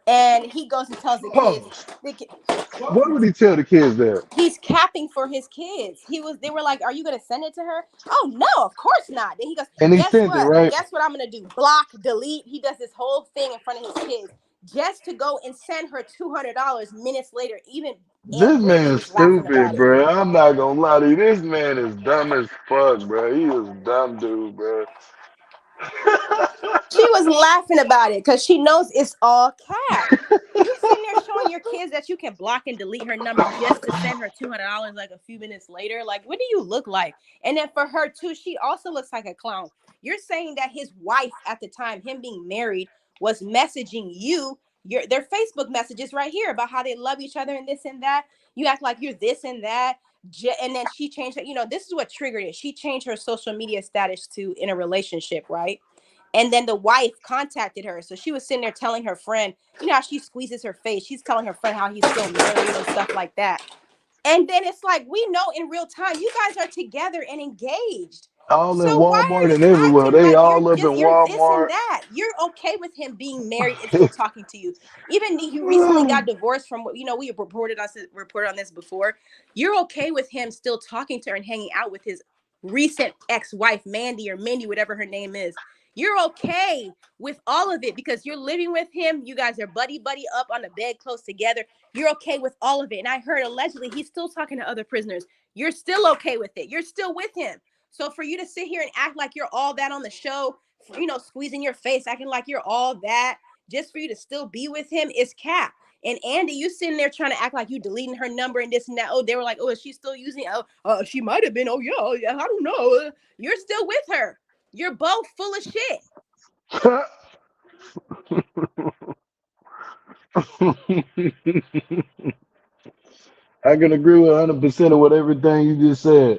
Speaker 3: And he goes and tells the kids,
Speaker 1: Pause.
Speaker 3: the,
Speaker 1: What would he tell the kids that?
Speaker 3: he's capping for his kids. They were like, are you gonna send it to her? Oh no, of course not. Then he goes,
Speaker 1: And he sent it, right?
Speaker 3: guess what I'm gonna do? Block, delete. He does this whole thing in front of his kids just to go and send her $200 minutes later. Even Aunt
Speaker 1: This
Speaker 3: Brittany
Speaker 1: man's
Speaker 3: was laughing
Speaker 1: stupid,
Speaker 3: about it.
Speaker 1: bro. I'm not gonna lie to you. This man is dumb as fuck, bro. He is a dumb dude, bro.
Speaker 3: She was laughing about it because she knows it's all cap. You sitting there showing your kids that you can block and delete her number just to send her $200 like a few minutes later. Like, what do you look like? And then for her too, she also looks like a clown. You're saying that his wife at the time, him being married, was messaging you their Facebook messages right here about how they love each other and this and that. You act like you're this and that. And then she changed it. This is what triggered it. She changed her social media status to in a relationship, right? And then the wife contacted her. So she was sitting there telling her friend, how she squeezes her face. She's telling her friend how he's still married and stuff like that. And then it's like, we know in real time, you guys are together and engaged.
Speaker 1: All in
Speaker 3: So why are
Speaker 1: Walmart
Speaker 3: you
Speaker 1: and everywhere.
Speaker 3: acting
Speaker 1: They
Speaker 3: like
Speaker 1: all up in
Speaker 3: you're this and
Speaker 1: Walmart.
Speaker 3: that? You're okay with him being married and still talking to you. Even he recently got divorced from what we reported on this before. You're okay with him still talking to her and hanging out with his recent ex-wife, Mandy or Mindy, whatever her name is. You're okay with all of it because you're living with him. You guys are buddy up on the bed close together. You're okay with all of it. And I heard allegedly he's still talking to other prisoners. You're still okay with it. You're still with him. So for you to sit here and act like you're all that on the show, squeezing your face, acting like you're all that, just for you to still be with him is cap. And Andy, you sitting there trying to act like you deleting her number and this and that. Oh, they were like, oh, is she still using it? Oh, she might have been. Oh, yeah, I don't know. You're still with her. You're both full of shit.
Speaker 1: I can agree with 100% of what everything you just said.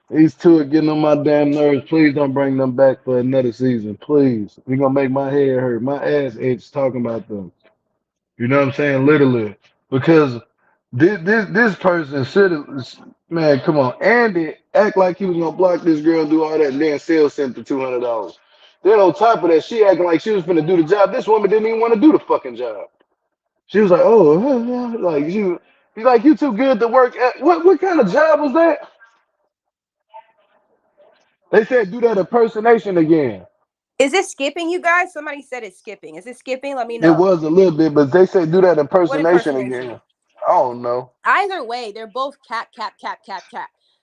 Speaker 1: These two are getting on my damn nerves. Please don't bring them back for another season. Please. You're gonna make my head hurt. My ass aches talking about them. You know what I'm saying? Literally. Because This person should have, man. Come on, Andy act like he was gonna block this girl and do all that, and then still sent the $200. Then on top of that, she acting like she was finna do the job. This woman didn't even want to do the fucking job. She was like, "Oh, like you." He's like, "You too good to work at what? What kind of job was that?" They said do that impersonation again.
Speaker 3: Is it skipping, you guys? Somebody said it's skipping. Is it skipping? Let me
Speaker 1: It
Speaker 3: know.
Speaker 1: was a little bit, but they said do that
Speaker 3: What
Speaker 1: impersonation
Speaker 3: impersonation?
Speaker 1: again. I don't know.
Speaker 3: Either way, they're both cap,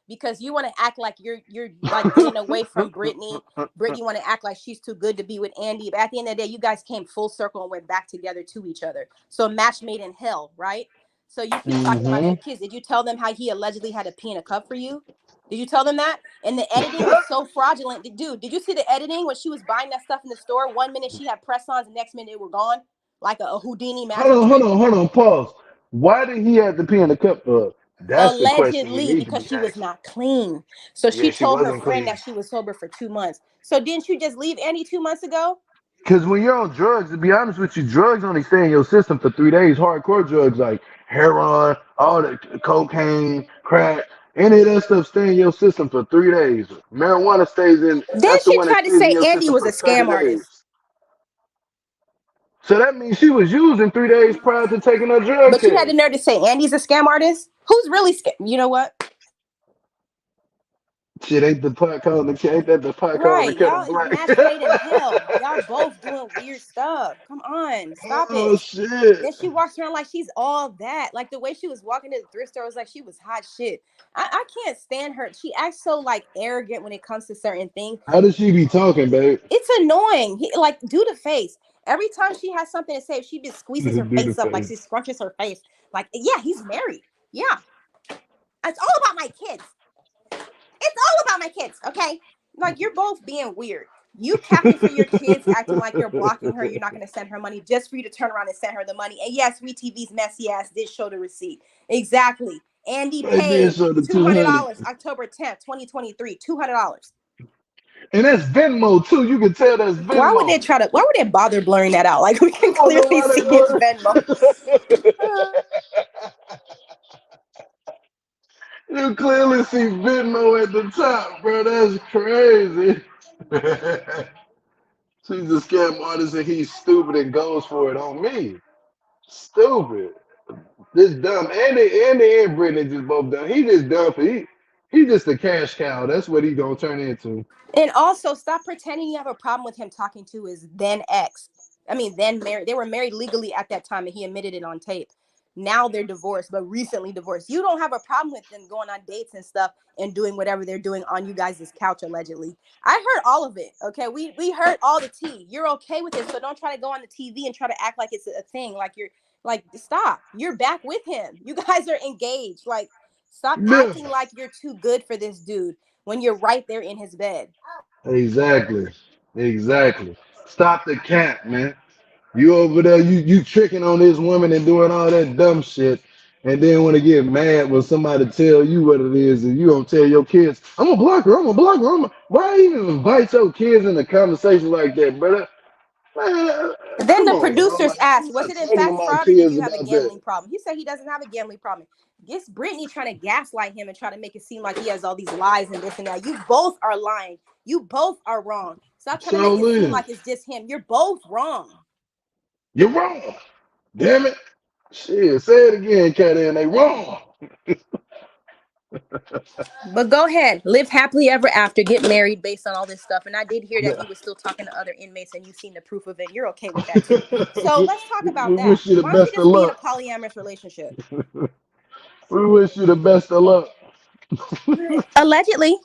Speaker 3: because you want to act like you're like getting away from Brittany. Brittany want to act like she's too good to be with Andy, but at the end of the day, you guys came full circle and went back together to each other. So a match made in hell, right? So you keep talking about
Speaker 1: Hmm.
Speaker 3: your kids. Did you tell them how he allegedly had a pee in a cup for you? Did you tell them that? And the editing was so fraudulent. Dude, did you see the editing when she was buying that stuff in the store? 1 minute she had press-ons, the next minute it were gone, like a Houdini
Speaker 1: Hold
Speaker 3: magic
Speaker 1: on, hold
Speaker 3: trick.
Speaker 1: on, hold on. Pause. Why did he have to pee in the cup for? That's the question you
Speaker 3: Allegedly,
Speaker 1: need to
Speaker 3: because
Speaker 1: be
Speaker 3: she was
Speaker 1: asking.
Speaker 3: not clean. So
Speaker 1: Yeah,
Speaker 3: she
Speaker 1: she
Speaker 3: told her
Speaker 1: wasn't
Speaker 3: friend
Speaker 1: clean.
Speaker 3: that she was sober for 2 months. So didn't you just leave Andy 2 months ago?
Speaker 1: Because when you're on drugs, to be honest with you, drugs only stay in your system for 3 days. Hardcore drugs like heroin, all the cocaine, crack, any of that stuff stay in your system for 3 days. Marijuana stays in.
Speaker 3: Then
Speaker 1: That's the
Speaker 3: she
Speaker 1: one that
Speaker 3: tried to
Speaker 1: stays in
Speaker 3: say
Speaker 1: your
Speaker 3: Andy
Speaker 1: system
Speaker 3: was a
Speaker 1: for
Speaker 3: scam
Speaker 1: 30
Speaker 3: artist.
Speaker 1: days. So that means she was using 3 days prior to taking her drug
Speaker 3: But you had the
Speaker 1: test.
Speaker 3: nerve to say Andy's a scam artist? Who's really You know what?
Speaker 1: Shit, ain't that the pot calling the
Speaker 3: Right.
Speaker 1: kettle
Speaker 3: Y'all
Speaker 1: black?
Speaker 3: match made in hell. Y'all both doing weird stuff. Come on. Stop
Speaker 1: Oh
Speaker 3: it.
Speaker 1: shit.
Speaker 3: Then she walks around like she's all that. Like the way she was walking to the thrift store was like she was hot shit. I can't stand her. She acts so like arrogant when it comes to certain things.
Speaker 1: How does she be talking, babe?
Speaker 3: It's annoying. Like, do the face. Every time she has something to say, she just squeezes her
Speaker 1: Do the
Speaker 3: face up, like
Speaker 1: face.
Speaker 3: she scrunches her face. Like, yeah, he's married. Yeah, it's all about my kids. It's all about my kids. Okay, like you're both being weird. You capping for your kids, acting like you're blocking her. You're not going to send her money just for you to turn around and send her the money. And yes, WeTV's messy ass did show the receipt. Exactly. Andy
Speaker 1: They did
Speaker 3: paid
Speaker 1: show the
Speaker 3: two hundred
Speaker 1: 200.
Speaker 3: dollars October 10th, 2023. $200.
Speaker 1: And that's Venmo too. You can tell that's
Speaker 3: Why would they
Speaker 1: Venmo.
Speaker 3: try to? Why would they bother blurring that out? Like we
Speaker 1: I
Speaker 3: can
Speaker 1: don't know
Speaker 3: clearly
Speaker 1: why
Speaker 3: see
Speaker 1: they
Speaker 3: it's
Speaker 1: were.
Speaker 3: Venmo.
Speaker 1: You clearly see Venmo at the top, bro. That's crazy. She's a scam artist and he's stupid and goes for it on me. Stupid. This dumb. Andy and Brittany just both dumb. He just dumb for he just a cash cow. That's what he gonna turn into.
Speaker 3: And also, stop pretending you have a problem with him talking to his then ex. I mean, then married. They were married legally at that time, and he admitted it on tape. Now they're divorced, but recently divorced. You don't have a problem with them going on dates and stuff and doing whatever they're doing on you guys' couch, allegedly. I heard all of it. Okay, we heard all the tea. You're okay with it, so don't try to go on the TV and try to act like it's a thing. Like you're like, stop. You're back with him. You guys are engaged. Like, stop
Speaker 1: Yeah.
Speaker 3: acting like you're too good for this dude when you're right there in his bed.
Speaker 1: Exactly. Exactly. Stop the cap, man. You over there, you tricking on this woman and doing all that dumb shit, and then want to get mad when somebody tell you what it is, and you don't tell your kids, I'm a blocker, I'm a blocker, why even invite your kids in a conversation like that, brother? Man,
Speaker 3: Then
Speaker 1: come
Speaker 3: the
Speaker 1: on, bro.
Speaker 3: producers
Speaker 1: Like,
Speaker 3: asked,
Speaker 1: I'm
Speaker 3: was
Speaker 1: not
Speaker 3: it in
Speaker 1: talking to
Speaker 3: fact
Speaker 1: my
Speaker 3: fraud or did
Speaker 1: kids
Speaker 3: you have a
Speaker 1: about that.
Speaker 3: gambling problem? He said he doesn't have a gambling problem. Guess Brittany trying to gaslight him and try to make it seem like he has all these lies and this and that. You both are lying. You both are wrong. Stop trying to make
Speaker 1: So
Speaker 3: it seem
Speaker 1: Lynn,
Speaker 3: like it's just him. You're both wrong.
Speaker 1: you're wrong. Damn it. Shit, say it again, Cat, and they wrong.
Speaker 3: But go ahead, live happily ever after, get married based on all this stuff. And I did hear that he was still talking to other inmates and you've seen the proof of it. You're okay with that too. So let's talk about
Speaker 1: We
Speaker 3: that.
Speaker 1: wish you the
Speaker 3: Why don't you
Speaker 1: best of
Speaker 3: just be in a
Speaker 1: luck.
Speaker 3: polyamorous relationship?
Speaker 1: We wish you the best of luck.
Speaker 3: Allegedly.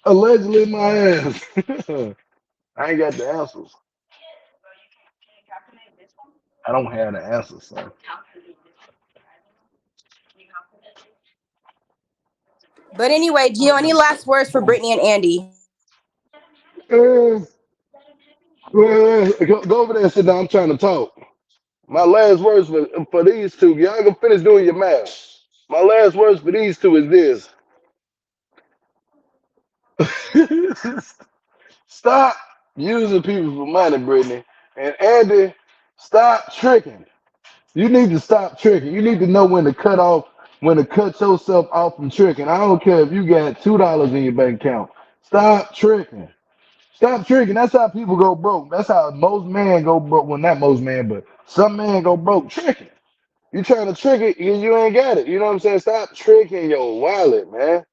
Speaker 1: Allegedly, my ass. I ain't got the answers. I don't have the answers, son.
Speaker 3: But anyway, Gio, any last words for Brittany and Andy?
Speaker 1: Uh, go over there and sit down. I'm trying to talk. My last words for these two, y'all can finish doing your math. My last words for these two is this. Stop using people for money, Brittany. And Andy, stop tricking. You need to stop tricking. You need to know when to cut yourself off from tricking. I don't care if you got $2 in your bank account. Stop tricking. Stop tricking. That's how people go broke. That's how most men go broke. Well, not most men, but some men go broke tricking. You trying to trick it and you ain't got it. You know what I'm saying? Stop tricking your wallet, man.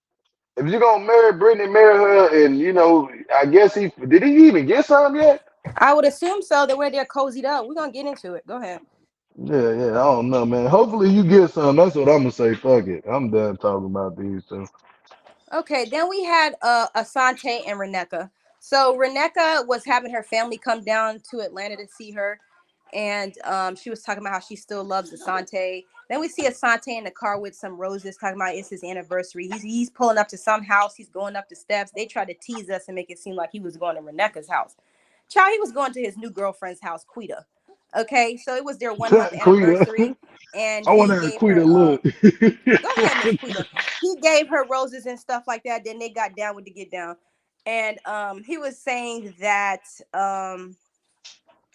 Speaker 1: If you're gonna marry Brittany, marry her, and I guess he did he even get some yet?
Speaker 3: I would assume so. The way they're cozied up. We're gonna get into it. Go ahead.
Speaker 1: Yeah, yeah, I don't know, man. Hopefully you get some. That's what I'm gonna say. Fuck it. I'm done talking about these two.
Speaker 3: Okay, then we had Asante and Reneka. So Reneka was having her family come down to Atlanta to see her, and she was talking about how she still loves Asante. Then we see Asante in the car with some roses, talking about it's his anniversary. He's pulling up to some house. He's going up the steps. They tried to tease us and make it seem like he was going to Reneka's house. Child, he was going to his new girlfriend's house, Quita. Okay, so it was their 1 month
Speaker 1: Quita.
Speaker 3: anniversary, and
Speaker 1: I want
Speaker 3: he
Speaker 1: to
Speaker 3: gave
Speaker 1: Quita
Speaker 3: her
Speaker 1: look.
Speaker 3: go ahead, Miss Quita. He gave her roses and stuff like that. Then they got down with the get down, and he was saying that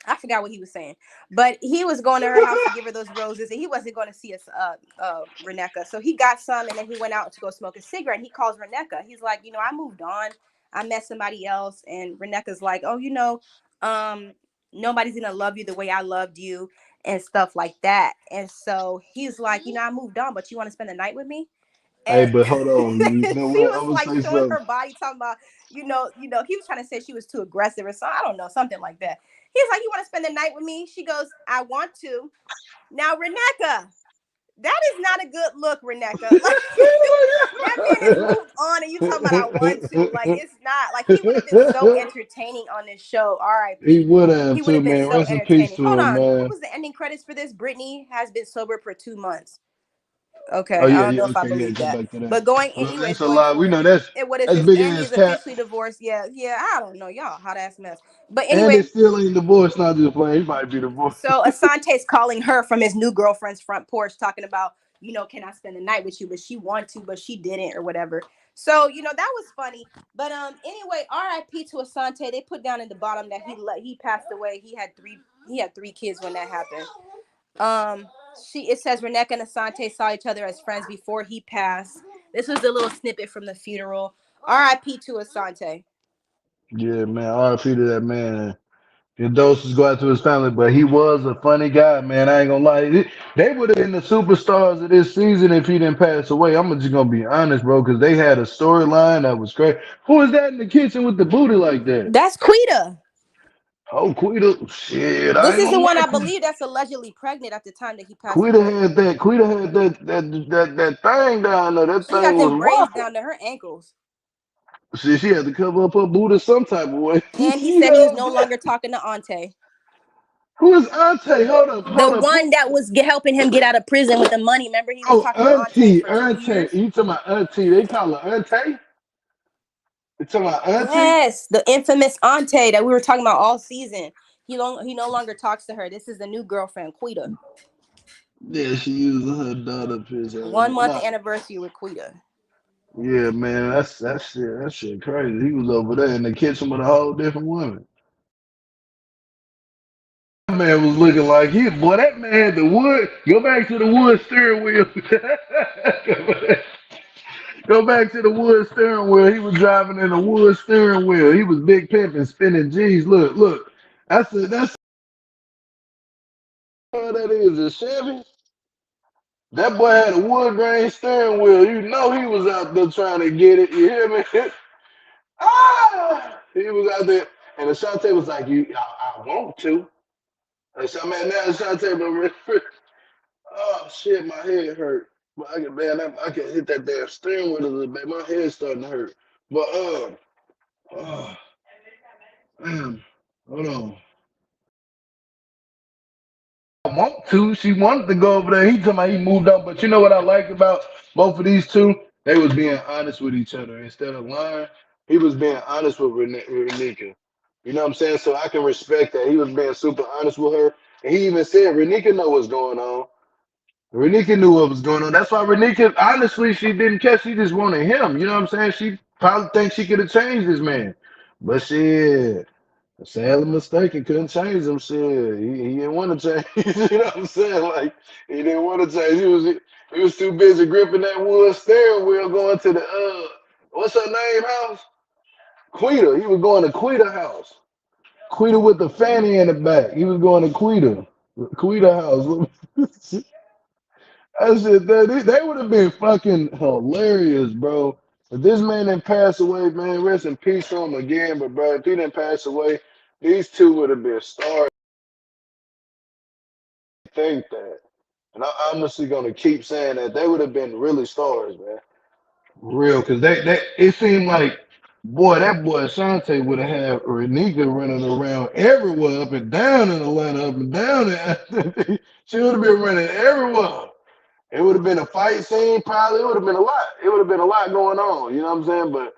Speaker 3: I forgot what he was saying, but he was going to her house to give her those roses, and he wasn't going to see us, Reneka. So he got some, and then he went out to go smoke a cigarette. And he calls Reneka. He's like, I moved on. I met somebody else, and Reneka's like, oh, nobody's gonna love you the way I loved you, and stuff like that. And so he's like, I moved on, but you want to spend the night with me?
Speaker 1: Hey,
Speaker 3: And
Speaker 1: but hold on. You know
Speaker 3: she
Speaker 1: what?
Speaker 3: was
Speaker 1: I'm gonna
Speaker 3: like
Speaker 1: say
Speaker 3: showing
Speaker 1: something.
Speaker 3: her body, talking about, he was trying to say she was too aggressive or something. I don't know, something like that. He's like, you want to spend the night with me? She goes, I want to. Now, Reneka, that is not a good look, Reneka. Like that man has moved on, and you talking about I want to. Like it's not like he would have been so entertaining on this show.
Speaker 1: He
Speaker 3: R.I.P.
Speaker 1: would
Speaker 3: He
Speaker 1: have
Speaker 3: would
Speaker 1: too,
Speaker 3: have been
Speaker 1: man.
Speaker 3: so
Speaker 1: Rest in peace
Speaker 3: entertaining.
Speaker 1: to
Speaker 3: Hold
Speaker 1: him,
Speaker 3: on, what
Speaker 1: man.
Speaker 3: was the ending credits for this? Brittany has been sober for 2 months.
Speaker 1: Oh
Speaker 3: Okay, I
Speaker 1: yeah,
Speaker 3: don't
Speaker 1: yeah,
Speaker 3: know if I
Speaker 1: okay, yeah.
Speaker 3: believe
Speaker 1: Go
Speaker 3: that.
Speaker 1: back to that.
Speaker 3: But going,
Speaker 1: Well,
Speaker 3: anyways,
Speaker 1: that's a
Speaker 3: going
Speaker 1: lot. We
Speaker 3: forward.
Speaker 1: know that's
Speaker 3: And what is
Speaker 1: that's
Speaker 3: this?
Speaker 1: big
Speaker 3: Andy
Speaker 1: ass
Speaker 3: is
Speaker 1: cat.
Speaker 3: officially divorced. Yeah, yeah. I don't know, y'all. Hot ass mess. But
Speaker 1: And
Speaker 3: anyway,
Speaker 1: it still ain't divorced, not just playing. He might be divorced.
Speaker 3: so Asante's calling her from his new girlfriend's front porch, talking about, can I spend the night with you? But she wanted to, but she didn't, or whatever. So that was funny. But anyway, R.I.P. to Asante. They put down in the bottom that he passed away. He had three kids when that happened. It says Reneka and Asante saw each other as friends before he passed. This was a little snippet from the funeral. R.I.P. to Asante.
Speaker 1: Yeah, man. RP to that man. Your doses go out to his family, but he was a funny guy, man. I ain't gonna lie. They would have been the superstars of this season if he didn't pass away. I'm just gonna be honest, bro, because they had a storyline that was great. Who is that in the kitchen with the booty like that?
Speaker 3: That's Quita.
Speaker 1: Oh, Quita. Shit, I
Speaker 3: This
Speaker 1: ain't
Speaker 3: is the
Speaker 1: gonna
Speaker 3: one
Speaker 1: lie.
Speaker 3: I believe that's allegedly pregnant at the time that he passed
Speaker 1: Quita
Speaker 3: away.
Speaker 1: had that. Quita had that thing down there. That
Speaker 3: She
Speaker 1: thing
Speaker 3: got
Speaker 1: was
Speaker 3: them braids
Speaker 1: rocking.
Speaker 3: down to her ankles.
Speaker 1: She had to cover up her booty some type of way.
Speaker 3: And he
Speaker 1: You
Speaker 3: said he
Speaker 1: know
Speaker 3: was
Speaker 1: what I'm
Speaker 3: no
Speaker 1: saying?
Speaker 3: longer talking to Ante.
Speaker 1: Who is Ante? Hold up,
Speaker 3: The
Speaker 1: hold up.
Speaker 3: one that was helping him get out of prison with the money. Remember, he was
Speaker 1: Oh,
Speaker 3: talking to Ante
Speaker 1: Auntie,
Speaker 3: for 2
Speaker 1: Auntie.
Speaker 3: years.
Speaker 1: You talking about Auntie? They call her Auntie. You talking about Auntie?
Speaker 3: Yes, the infamous Ante that we were talking about all season. He no longer talks to her. This is the new girlfriend, Quita.
Speaker 1: Yeah, she using her daughter picture.
Speaker 3: 1 month
Speaker 1: Nah,
Speaker 3: anniversary with Quita.
Speaker 1: yeah, man, that shit crazy. He was over there in the kitchen with a whole different woman. That man was looking like boy. That man had the wood. Go back to the wood steering wheel. Go back to the wood steering wheel. He was driving in a wood steering wheel. He was big pimping, spinning G's. Look, look. That's what that is. A Chevy. That boy had a wood grain steering wheel. You know he was out there trying to get it. You hear me? Ah! He was out there, and Asante was like, I want to." And so, man, now Asante, but oh shit, my head hurt. But I can hit that damn steering wheel a little bit. My head's starting to hurt. But oh, man, hold on. I want to. She wanted to go over there. He told me he moved on. But you know what I liked about both of these two? They was being honest with each other instead of lying. He was being honest with Renika. You know what I'm saying? So I can respect that. He was being super honest with her. And he even said Renika know what's going on. Renika knew what was going on. That's why Renika, honestly, she didn't care. She just wanted him. You know what I'm saying? She probably thinks she could have changed this man. But shit. Sadly mistaken, couldn't change him. Shit, he didn't want to change. You know what I'm saying? Like he didn't want to change. He was too busy gripping that wood steering wheel, going to the what's her name house? Quita. He was going to Quita house. Quita with the fanny in the back. He was going to Quita house. I said that they would have been fucking hilarious, bro. If this man didn't pass away, man, rest in peace to him again. But bro, if he didn't pass away, these two would have been stars. I think that, and I'm honestly gonna keep saying that they would have been really stars, man. Real, because they it seemed like, boy, that boy Asante would have had Renika running around everywhere, up and down in Atlanta, up and down. She would have been running everywhere. It would have been a fight scene, probably. It would have been a lot. It would have been a lot going on. You know what I'm saying? But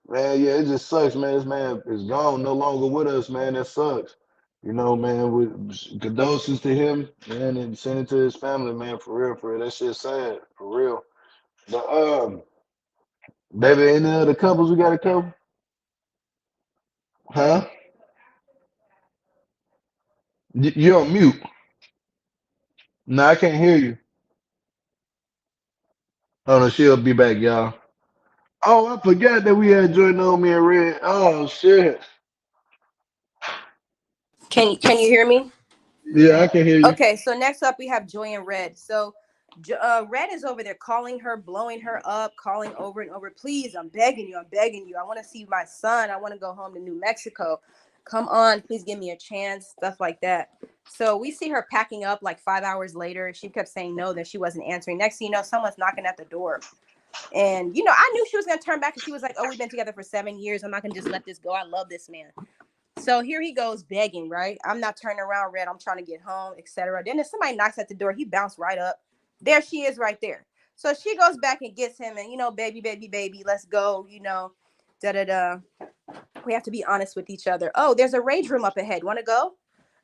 Speaker 1: man, yeah, it just sucks, man. This man is gone, no longer with us, man. That sucks. You know, man. With condolences to him, man, and send it to his family, man. For real, for real. That shit's sad, for real. But baby, any other couples we got to cover? Huh? You're on mute. No, I can't hear you. Oh no, she'll be back, y'all. Oh, I forgot that we had joined on me and Red. Oh shit.
Speaker 3: Can you hear me?
Speaker 1: Yeah, I can hear you.
Speaker 3: Okay, so next up we have Joy and Red. So Red is over there calling her, blowing her up, calling over and over. Please, I'm begging you. I'm begging you. I want to see my son. I want to go home to New Mexico. Come on, please give me a chance. Stuff like that. So we see her packing up like 5 hours later. She kept saying no, that she wasn't answering. Next thing you know, someone's knocking at the door. And, I knew she was going to turn back. And she was like, oh, we've been together for 7 years. I'm not going to just let this go. I love this man. So here he goes begging, right? I'm not turning around, Red. I'm trying to get home, etc. Then if somebody knocks at the door, he bounced right up. There she is right there. So she goes back and gets him and, baby, baby, baby, let's go, da-da-da. We have to be honest with each other. Oh, there's a rage room up ahead. Want to go?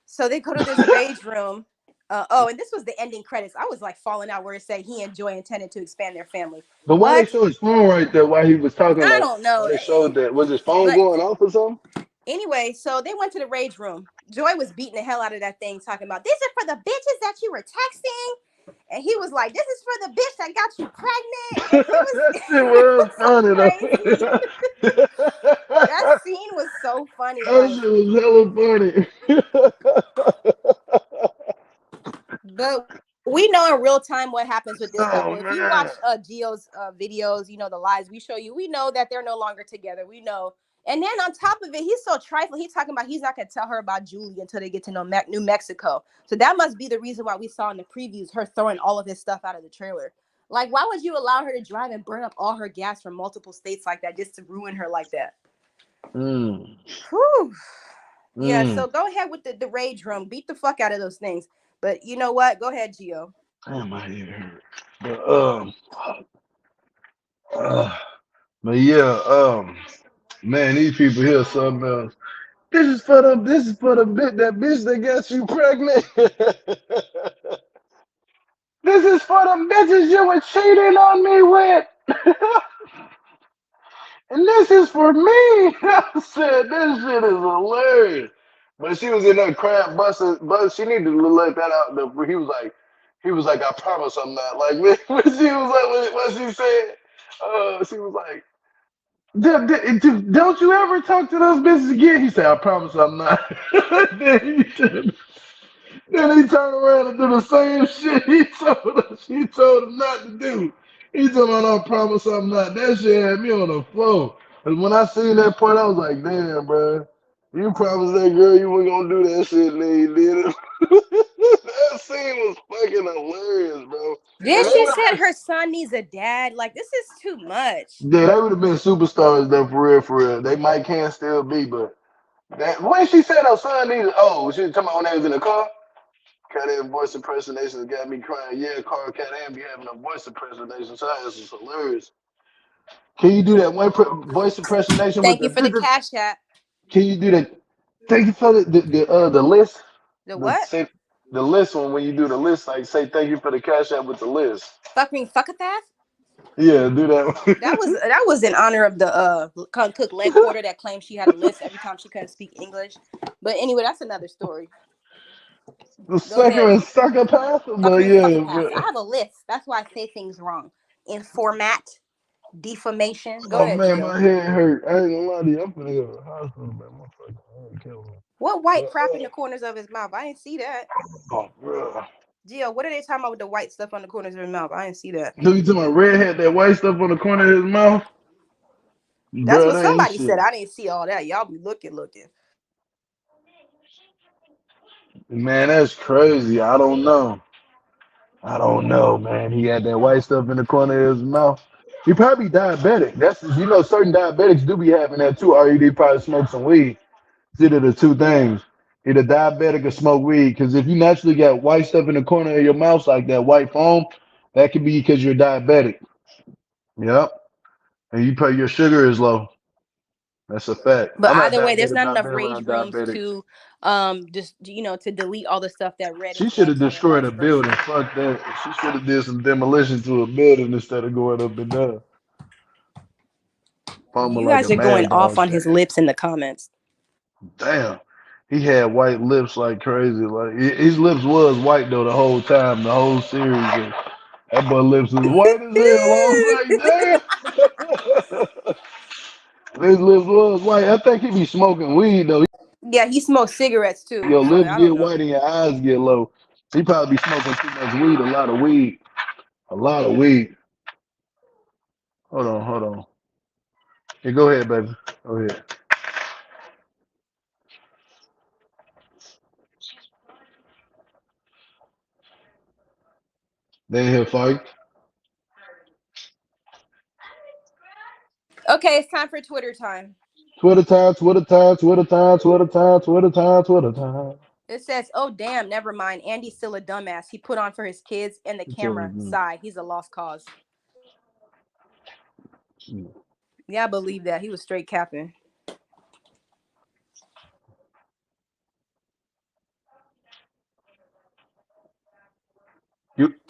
Speaker 3: So they go to this rage room. And this was the ending credits. I was like falling out where it said he and Joy intended to expand their family.
Speaker 1: But why they
Speaker 3: What?
Speaker 1: show his phone right there while he was talking?
Speaker 3: I
Speaker 1: Like,
Speaker 3: don't
Speaker 1: why
Speaker 3: know.
Speaker 1: they showed that? Was his phone
Speaker 3: But
Speaker 1: going off or something?
Speaker 3: anyway, so they went to the rage room. Joy was beating the hell out of that thing, talking about, this is for the bitches that you were texting. And he was like, this is for the bitch that got you pregnant. And he was,
Speaker 1: That shit
Speaker 3: it
Speaker 1: was
Speaker 3: was so
Speaker 1: funny
Speaker 3: crazy.
Speaker 1: though.
Speaker 3: That scene was so funny.
Speaker 1: That
Speaker 3: Like,
Speaker 1: shit was hella
Speaker 3: but we know in real time what happens with this
Speaker 1: funny.
Speaker 3: couple.
Speaker 1: Oh
Speaker 3: If you watch
Speaker 1: man.
Speaker 3: Gio's videos, the lives we show you, we know that they're no longer together. We know. And then on top of it, he's so trifling. He's talking about he's not going to tell her about Julie until they get to know New Mexico. So that must be the reason why we saw in the previews her throwing all of his stuff out of the trailer. Like, why would you allow her to drive and burn up all her gas from multiple states like that just to ruin her like that?
Speaker 1: Mm,
Speaker 3: Whew. Yeah,
Speaker 1: mm.
Speaker 3: so go ahead with the rage room. Beat the fuck out of those things. But you know what? Go ahead, Gio.
Speaker 1: Damn, my head hurt. But uh, but yeah, man, these people here something else. This is for the bit that bitch that got you pregnant. This is for the bitches you were cheating on me with. And this is for me. I said, this shit is hilarious. But she was in there crying, busting, but she needed to let that out. He was like, I promise I'm not. Like, when she was like, what she said, she was like, don't you ever talk to those bitches again? He said, I promise I'm not. then, he, then he turned around and do the same shit she told him not to do. He told me, I promise I'm not. That shit had me on the floor. And when I seen that part, I was like, damn, bro. You promised that girl you weren't gonna do that shit, and then you did it. That scene was fucking hilarious, bro.
Speaker 3: Then
Speaker 1: And they
Speaker 3: she
Speaker 1: would
Speaker 3: said
Speaker 1: have
Speaker 3: her son needs a dad. Like, this is too much.
Speaker 1: been, yeah, they would have been superstars though, for real, for real. They might can still be, but when she said her son needed, she was talking about when they was in the car. Cat Am voice impersonations got me crying. Yeah, Carl Cat Am be having a voice impersonation. So that is hilarious. Can you do that voice impersonation with
Speaker 3: Thank you
Speaker 1: the?
Speaker 3: for the cash app.
Speaker 1: Can you do that? Thank you for the list.
Speaker 3: The
Speaker 1: The
Speaker 3: what?
Speaker 1: say the list one when you do the list, like say thank you for the cash app with the list.
Speaker 3: Fucking fuckatath?
Speaker 1: Yeah, do that.
Speaker 3: That was in honor of the cook leg quarter that claimed she had a list every time she couldn't speak English. But anyway, that's another story.
Speaker 1: The
Speaker 3: Go
Speaker 1: sucker
Speaker 3: ahead.
Speaker 1: and sucker path, but
Speaker 3: Sucker and
Speaker 1: yeah,
Speaker 3: succotash. I
Speaker 1: but
Speaker 3: have a list. That's why I say things wrong. In format, defamation. Go
Speaker 1: oh
Speaker 3: ahead,
Speaker 1: man,
Speaker 3: Gio.
Speaker 1: my head hurt. I ain't gonna lie to you. I'm gonna go to the hospital, man. My fucking head killing me.
Speaker 3: What white
Speaker 1: But
Speaker 3: crap in the corners of his mouth? I didn't see that.
Speaker 1: oh, bro.
Speaker 3: Gio, what are they talking about with the white stuff on the corners of his mouth? I didn't see that.
Speaker 1: Who you talking about? Red had that white stuff on the corner of his mouth,
Speaker 3: That's
Speaker 1: bro.
Speaker 3: what
Speaker 1: That ain't
Speaker 3: somebody said.
Speaker 1: shit.
Speaker 3: I didn't see all that. Y'all be looking.
Speaker 1: Man, that's crazy. I don't know. I don't know, man. He had that white stuff in the corner of his mouth. He probably diabetic. That's certain diabetics do be having that too. Or he probably smoke some weed. It's either the two things. Either diabetic or smoke weed. Because if you naturally got white stuff in the corner of your mouth, like that white foam, that could be because you're diabetic. Yep. And you probably your sugar is low. That's a fact.
Speaker 3: But
Speaker 1: I'm not
Speaker 3: either way, there's
Speaker 1: diabetic,
Speaker 3: not
Speaker 1: but I've
Speaker 3: enough
Speaker 1: been
Speaker 3: rage
Speaker 1: around
Speaker 3: rooms
Speaker 1: diabetics.
Speaker 3: to just to delete all the stuff that Red
Speaker 1: She
Speaker 3: is
Speaker 1: should have
Speaker 3: anti and
Speaker 1: destroyed
Speaker 3: vice
Speaker 1: a building.
Speaker 3: versa.
Speaker 1: Fuck that. She should have did some demolition to a building instead of going up and down. Foaming
Speaker 3: You
Speaker 1: like
Speaker 3: guys
Speaker 1: a
Speaker 3: are going
Speaker 1: mad
Speaker 3: off
Speaker 1: dog.
Speaker 3: on his lips in the comments.
Speaker 1: Damn. He had white lips like crazy. Like his lips was white though the whole time, the whole series. And that boy lips was white as hell. I was like, damn. His lips was white. I think he be smoking weed though.
Speaker 3: Yeah, he smokes cigarettes too.
Speaker 1: Your
Speaker 3: So
Speaker 1: lips
Speaker 3: I don't
Speaker 1: get
Speaker 3: know.
Speaker 1: white and your eyes get low. He probably be smoking too much weed, a lot of weed. A lot of weed. Hold on, hold on. Hey, go ahead, baby. Go ahead. They in here fight.
Speaker 3: Okay, it's time for Twitter time.
Speaker 1: Twitter time, Twitter time, Twitter time, Twitter time, Twitter time, Twitter time.
Speaker 3: It says, "Oh damn, never mind. Andy's still a dumbass. He put on for his kids and the camera
Speaker 1: You
Speaker 3: side. He's a lost cause." Yeah, I believe that. He was straight capping.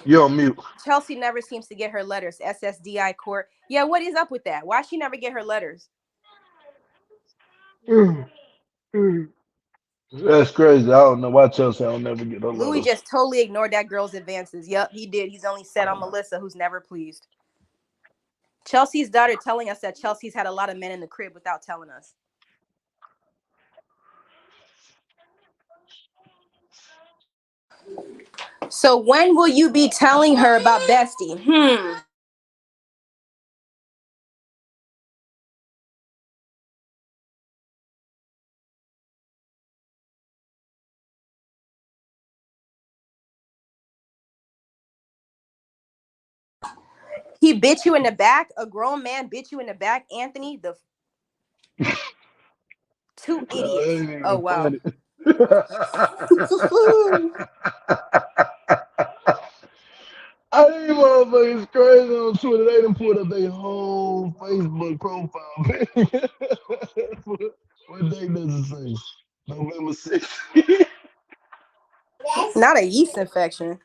Speaker 1: you're on mute.
Speaker 3: Chelsea never seems to get her letters. SSDI court. Yeah, what is up with that? Why she never get her letters?
Speaker 1: That's crazy. I don't know why Chelsea don't never get her
Speaker 3: Louis
Speaker 1: letters.
Speaker 3: just totally ignored that girl's advances. Yep, he did. He's only set on Melissa, who's never pleased. Chelsea's daughter telling us that Chelsea's had a lot of men in the crib without telling us. So when will you be telling her about Bestie? He bit you in the back. A grown man bit you in the back. Anthony, the two
Speaker 1: No, that
Speaker 3: idiots.
Speaker 1: ain't
Speaker 3: Oh
Speaker 1: even
Speaker 3: wow.
Speaker 1: funny. I think motherfuckers crazy on Twitter. They done put up their whole Facebook profile picture. What day does it say? November 6th.
Speaker 3: Not a yeast infection.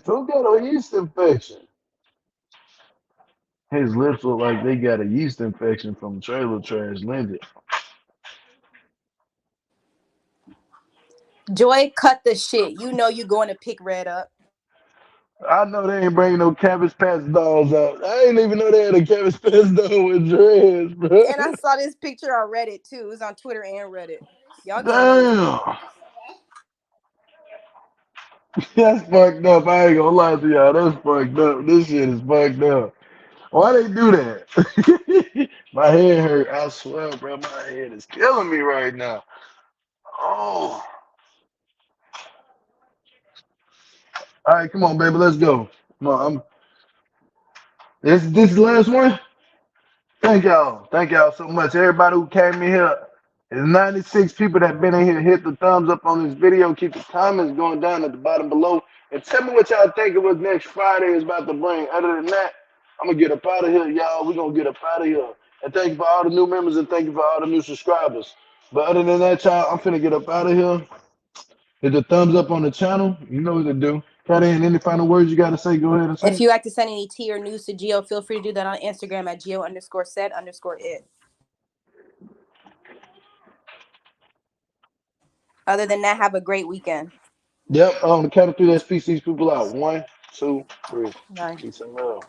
Speaker 1: Who got a yeast infection? His lips look like they got a yeast infection from trailer trash Lindsay.
Speaker 3: Joy, cut the shit. You know you going to pick Red up.
Speaker 1: I know they ain't bringing no Cabbage Patch dolls out. I ain't even know they had a Cabbage Patch doll with dreads, bro.
Speaker 3: And I saw this picture on Reddit too. It was on Twitter and Reddit. Y'all getting lazy.
Speaker 1: Damn. That's fucked up. I ain't gonna lie to y'all. That's fucked up. This shit is fucked up. Why they do that? My head hurt. I swear, bro. My head is killing me right now. Oh. All right, come on, baby. Let's go. Come on. This is the last one. Thank y'all. Thank y'all so much. Everybody who came in here. There's 96 people that been in here. Hit the thumbs up on this video. Keep the comments going down at the bottom below. And tell me what y'all think of what next Friday is about to bring. Other than that, I'm going to get up out of here, y'all. We're going to get up out of here. And thank you for all the new members and thank you for all the new subscribers. But other than that, y'all, I'm finna get up out of here. Hit the thumbs up on the channel. You know what to do. Cut in any final words you got to say. Go ahead and say.
Speaker 3: If you like to send any tea or news to Geo, feel free to do that on Instagram at geo_said_it. Other than that, have a great weekend.
Speaker 1: Yep. On the count of three, let's peace these people out. One, two, three.
Speaker 3: Bye.
Speaker 1: Peace and love.